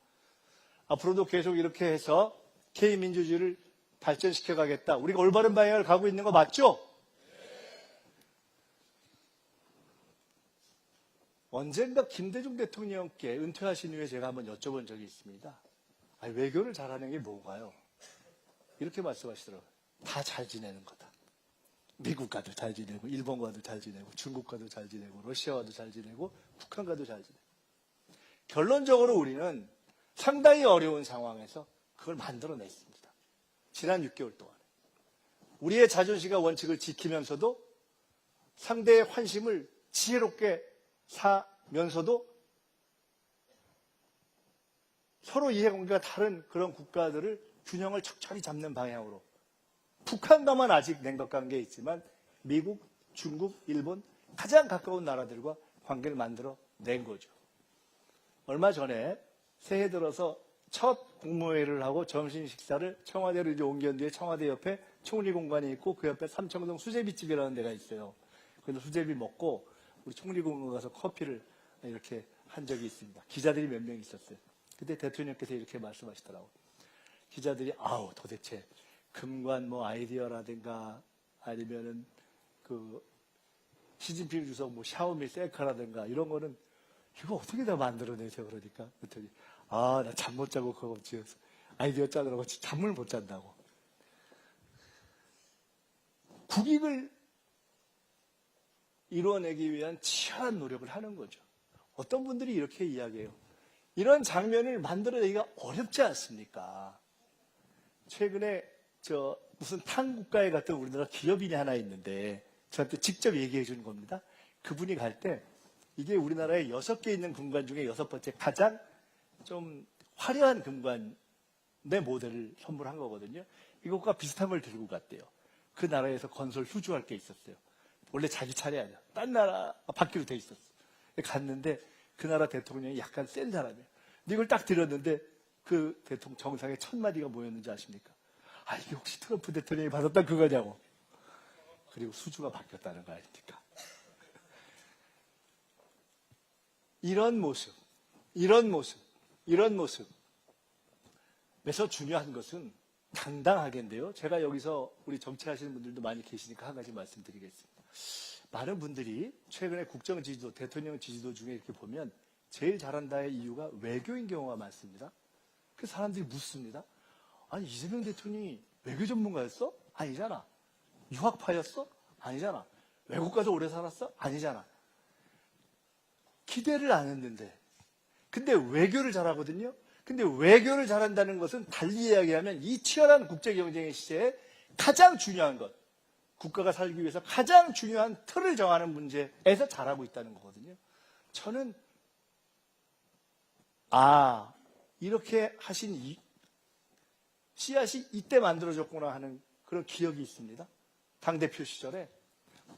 B: 앞으로도 계속 이렇게 해서 K민주주의를 발전시켜 가겠다. 우리가 올바른 방향을 가고 있는 거 맞죠? 언젠가 김대중 대통령께 은퇴하신 후에 제가 한번 여쭤본 적이 있습니다. 아니, 외교를 잘하는 게 뭔가요? 이렇게 말씀하시더라고요. 다 잘 지내는 거다. 미국과도 잘 지내고, 일본과도 잘 지내고, 중국과도 잘 지내고, 러시아와도 잘 지내고, 북한과도 잘 지내고. 결론적으로 우리는 상당히 어려운 상황에서 그걸 만들어냈습니다. 지난 6개월 동안. 우리의 자존심과 원칙을 지키면서도 상대의 환심을 지혜롭게 사면서도 서로 이해관계가 다른 그런 국가들을 균형을 척척히 잡는 방향으로, 북한과만 아직 냉각관계에 있지만 미국, 중국, 일본 가장 가까운 나라들과 관계를 만들어 낸 거죠. 얼마 전에 새해 들어서 첫 국무회의를 하고 점심 식사를 청와대로 이제 옮긴 뒤에 청와대 옆에 총리 공간이 있고 그 옆에 삼청동 수제비집이라는 데가 있어요. 그래서 수제비 먹고 우리 총리 공간 가서 커피를 이렇게 한 적이 있습니다. 기자들이 몇 명 있었어요. 그때 대통령께서 이렇게 말씀하시더라고요. 기자들이 아우, 도대체 금관 뭐 아이디어라든가 아니면은 그 시진핑 주석 뭐 샤오미 셀카라든가 이런 거는 이거 어떻게 다 만들어내세요? 그러니까 그랬더니 아, 나 잠 못 자고 그거 지어서 아이디어 짜느라고 잠을 못 잔다고. 국익을 이루어내기 위한 치열한 노력을 하는 거죠. 어떤 분들이 이렇게 이야기해요. 이런 장면을 만들어내기가 어렵지 않습니까? 최근에 무슨 탄국가에 갔던 우리나라 기업인이 하나 있는데 저한테 직접 얘기해 주는 겁니다. 그분이 갈 때 이게 우리나라에 6개 있는 금관 중에 6번째 가장 좀 화려한 금관의 모델을 선물한 거거든요. 이것과 비슷한 걸 들고 갔대요. 그 나라에서 건설 수주할 게 있었어요. 원래 자기 차례 아니야. 딴 나라 받기로 돼 있었어. 갔는데 그 나라 대통령이 약간 센 사람이에요. 근데 이걸 딱 들었는데 그 대통령 정상에 1000마디가 뭐였는지 아십니까? 아, 이게 혹시 트럼프 대통령이 받았던 그거냐고. 그리고 수주가 바뀌었다는 거 아닙니까? 이런 모습. 그래서 중요한 것은 당당하게인데요. 제가 여기서 우리 정치하시는 분들도 많이 계시니까 한 가지 말씀드리겠습니다. 많은 분들이 최근에 국정 지지도, 대통령 지지도 중에 이렇게 보면 제일 잘한다의 이유가 외교인 경우가 많습니다. 그래서 사람들이 묻습니다. 아니, 이재명 대통령이 외교 전문가였어? 아니잖아. 유학파였어? 아니잖아. 외국 가서 오래 살았어? 아니잖아. 기대를 안 했는데. 근데 외교를 잘하거든요. 근데 외교를 잘한다는 것은 달리 이야기하면 이 치열한 국제 경쟁의 시대에 가장 중요한 것, 국가가 살기 위해서 가장 중요한 틀을 정하는 문제에서 잘하고 있다는 거거든요. 저는 이렇게 하신 씨앗이 이때 만들어졌구나 하는 그런 기억이 있습니다. 당대표 시절에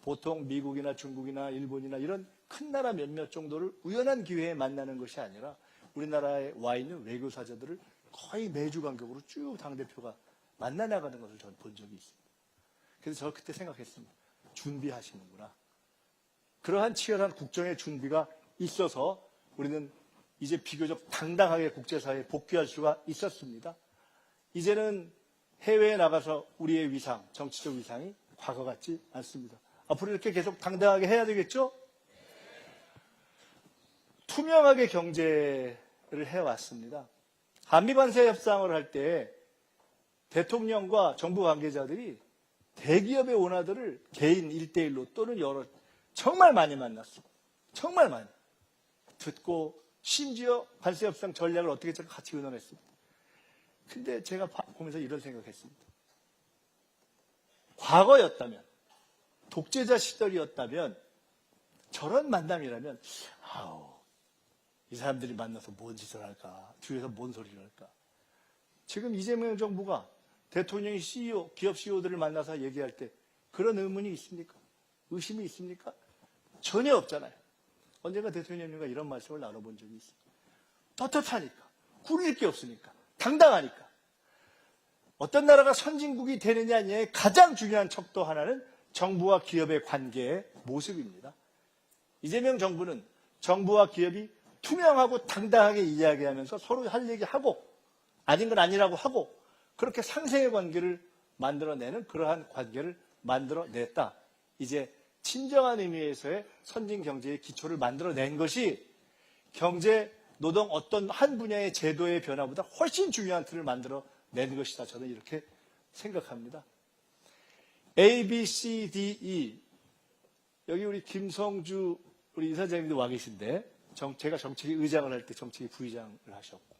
B: 보통 미국이나 중국이나 일본이나 이런 큰 나라 몇몇 정도를 우연한 기회에 만나는 것이 아니라 우리나라에 와 있는 외교사저들을 거의 매주 간격으로 쭉 당대표가 만나나가는 것을 저는 본 적이 있습니다. 그래서 저 그때 생각했습니다. 준비하시는구나. 그러한 치열한 국정의 준비가 있어서 우리는 이제 비교적 당당하게 국제사회에 복귀할 수가 있었습니다. 이제는 해외에 나가서 우리의 위상, 정치적 위상이 과거 같지 않습니다. 앞으로 이렇게 계속 당당하게 해야 되겠죠? 투명하게 경제를 해왔습니다. 한미관세 협상을 할 때 대통령과 정부 관계자들이 대기업의 오너들을 개인 1대1로 또는 여러 정말 많이 만났어. 정말 많이. 듣고 심지어 관세 협상 전략을 어떻게 같이 의논했습니다. 근데 제가 보면서 이런 생각했습니다. 과거였다면, 독재자 시절이었다면, 저런 만남이라면, 이 사람들이 만나서 뭔 짓을 할까? 뒤에서 뭔 소리를 할까? 지금 이재명 정부가 대통령이 CEO, 기업 CEO들을 만나서 얘기할 때 그런 의문이 있습니까? 의심이 있습니까? 전혀 없잖아요. 언젠가 대통령님과 이런 말씀을 나눠본 적이 있어요. 떳떳하니까, 꾸릴 게 없으니까, 당당하니까. 어떤 나라가 선진국이 되느냐에 가장 중요한 척도 하나는 정부와 기업의 관계의 모습입니다. 이재명 정부는 정부와 기업이 투명하고 당당하게 이야기하면서 서로 할 얘기하고 아닌 건 아니라고 하고 그렇게 상생의 관계를 만들어내는 그러한 관계를 만들어냈다. 이제 진정한 의미에서의 선진 경제의 기초를 만들어낸 것이 경제, 노동 어떤 한 분야의 제도의 변화보다 훨씬 중요한 틀을 만들어낸 것이다. 저는 이렇게 생각합니다. A, B, C, D, E. 여기 우리 김성주 우리 이사장님도 와 계신데 제가 정책위 의장을 할 때 정책위 부의장을 하셨고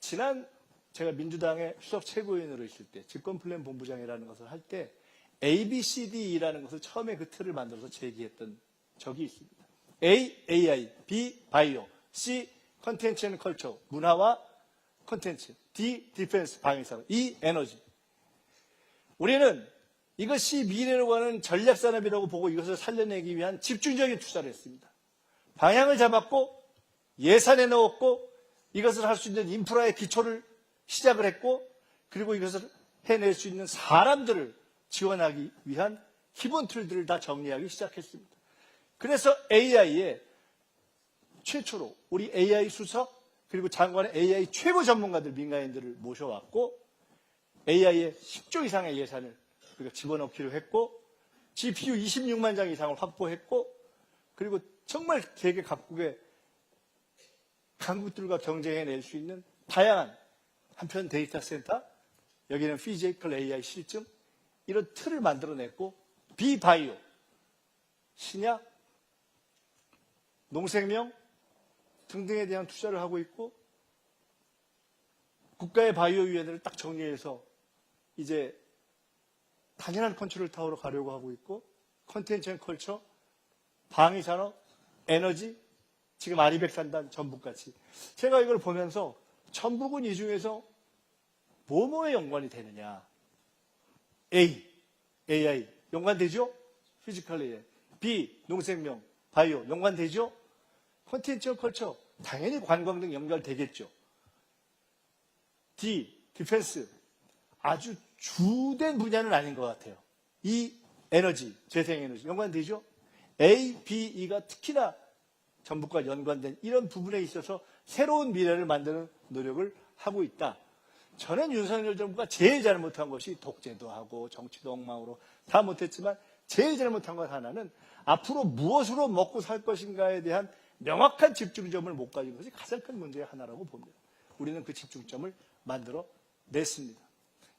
B: 지난 제가 민주당의 수석 최고위원으로 있을 때 집권플랜 본부장이라는 것을 할 때 A, B, C, D라는 것을 처음에 그 틀을 만들어서 제기했던 적이 있습니다. A, AI, B, 바이오, C, 컨텐츠 앤 컬처, 문화와 컨텐츠, D, 디펜스, 방위산업, E, 에너지. 우리는 이것이 미래로 가는 전략산업이라고 보고 이것을 살려내기 위한 집중적인 투자를 했습니다. 방향을 잡았고 예산에 넣었고 이것을 할 수 있는 인프라의 기초를 시작을 했고 그리고 이것을 해낼 수 있는 사람들을 지원하기 위한 기본 틀들을 다 정리하기 시작했습니다. 그래서 AI에 최초로 우리 AI 수석 그리고 장관의 AI 최고 전문가들 민간인들을 모셔왔고 AI에 10조 이상의 예산을 우리가 집어넣기로 했고 GPU 26만 장 이상을 확보했고 그리고 정말 세계 각국의 강국들과 경쟁해낼 수 있는 다양한 한편 데이터 센터, 여기는 피지컬 AI 실증 이런 틀을 만들어냈고 비바이오, 신약, 농생명 등등에 대한 투자를 하고 있고 국가의 바이오위원회를 딱 정리해서 이제 당연한 컨트롤 타워로 가려고 하고 있고 컨텐츠 앤 컬처, 방위산업, 에너지, 지금 아리백산단, 전북같이 제가 이걸 보면서 전북은 이 중에서 뭐뭐에 연관이 되느냐. A, AI 연관되죠? 피지컬 AI. B, 농생명, 바이오 연관되죠? 컨텐츠 앤 컬처 당연히 관광 등 연결되겠죠. D, 디펜스 아주 주된 분야는 아닌 것 같아요. E, 에너지, 재생에너지 연관되죠? A, B, E가 특히나 전북과 연관된 이런 부분에 있어서 새로운 미래를 만드는 노력을 하고 있다. 저는 윤석열 정부가 제일 잘못한 것이 독재도 하고 정치도 엉망으로 다 못했지만 제일 잘못한 것 하나는 앞으로 무엇으로 먹고 살 것인가에 대한 명확한 집중점을 못 가진 것이 가장 큰 문제의 하나라고 봅니다. 우리는 그 집중점을 만들어 냈습니다.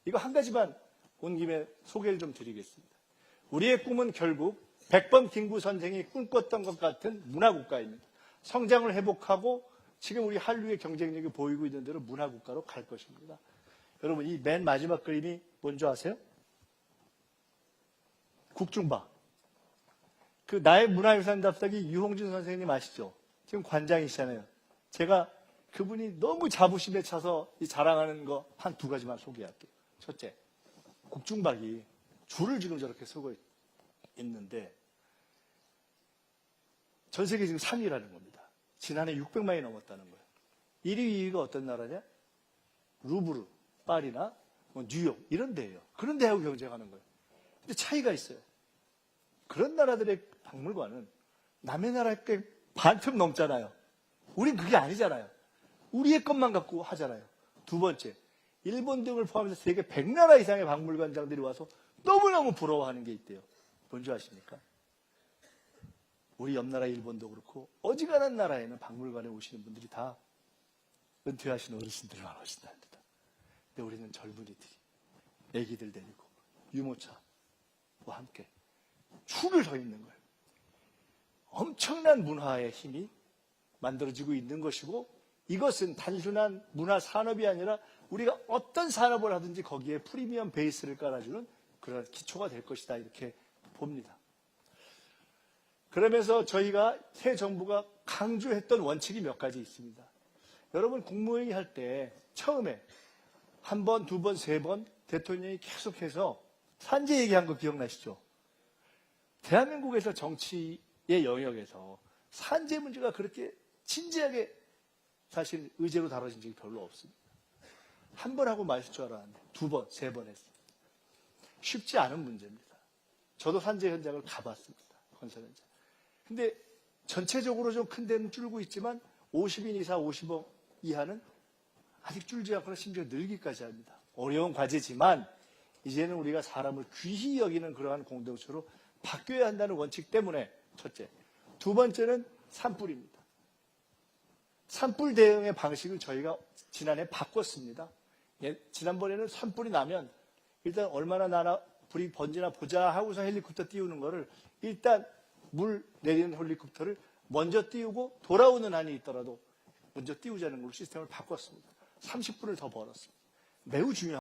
B: 이거 한 가지만 온 김에 소개를 좀 드리겠습니다. 우리의 꿈은 결국 백범 김구 선생이 꿈꿨던 것 같은 문화국가입니다. 성장을 회복하고 지금 우리 한류의 경쟁력이 보이고 있는 대로 문화국가로 갈 것입니다. 여러분, 이 맨 마지막 그림이 뭔지 아세요? 국중바. 그 나의 문화유산 답사기 유홍준 선생님 아시죠? 지금 관장이시잖아요. 제가 그분이 너무 자부심에 차서 이 자랑하는 거 한 두 가지만 소개할게요. 첫째, 국중박이 줄을 지금 저렇게 서고 있는데 전 세계 지금 3위라는 겁니다. 지난해 600만이 넘었다는 거예요. 1위, 2위가 어떤 나라냐? 루브르, 파리나 뭐 뉴욕 이런 데예요. 그런 데하고 경쟁하는 거예요. 근데 차이가 있어요. 그런 나라들의 박물관은 남의 나라의 게 반틈 넘잖아요. 우린 그게 아니잖아요. 우리의 것만 갖고 하잖아요. 두 번째, 일본 등을 포함해서 세계 100나라 이상의 박물관장들이 와서 너무너무 부러워하는 게 있대요. 뭔지 아십니까? 우리 옆나라 일본도 그렇고 어지간한 나라에는 박물관에 오시는 분들이 다 은퇴하신 어르신들만 오신답니다. 근데 우리는 젊은이들이 애기들 데리고 유모차와 함께 줄을 서 있는 거예요. 엄청난 문화의 힘이 만들어지고 있는 것이고 이것은 단순한 문화 산업이 아니라 우리가 어떤 산업을 하든지 거기에 프리미엄 베이스를 깔아주는 그런 기초가 될 것이다 이렇게 봅니다. 그러면서 저희가 새 정부가 강조했던 원칙이 몇 가지 있습니다. 여러분 국무회의 할 때 처음에 한 번, 두 번, 세 번 대통령이 계속해서 산재 얘기한 거 기억나시죠? 대한민국에서 정치의 영역에서 산재 문제가 그렇게 진지하게 사실 의제로 다뤄진 적이 별로 없습니다. 한 번 하고 마실 줄 알았는데 두 번, 세 번 했어요. 쉽지 않은 문제입니다. 저도 산재 현장을 가봤습니다. 건설 현장. 근데 전체적으로 좀 큰 데는 줄고 있지만 50인 이상 50억 이하는 아직 줄지 않거나 심지어 늘기까지 합니다. 어려운 과제지만 이제는 우리가 사람을 귀히 여기는 그러한 공동체로 바뀌어야 한다는 원칙 때문에 첫째. 두 번째는 산불입니다. 산불 대응의 방식을 저희가 지난해 바꿨습니다. 지난번에는 산불이 나면 일단 얼마나 나나 불이 번지나 보자 하고서 헬리콥터 띄우는 거를 일단 물 내리는 헬리콥터를 먼저 띄우고 돌아오는 한이 있더라도 먼저 띄우자는 걸로 시스템을 바꿨습니다. 30분을 더 벌었습니다. 매우 중요합니다.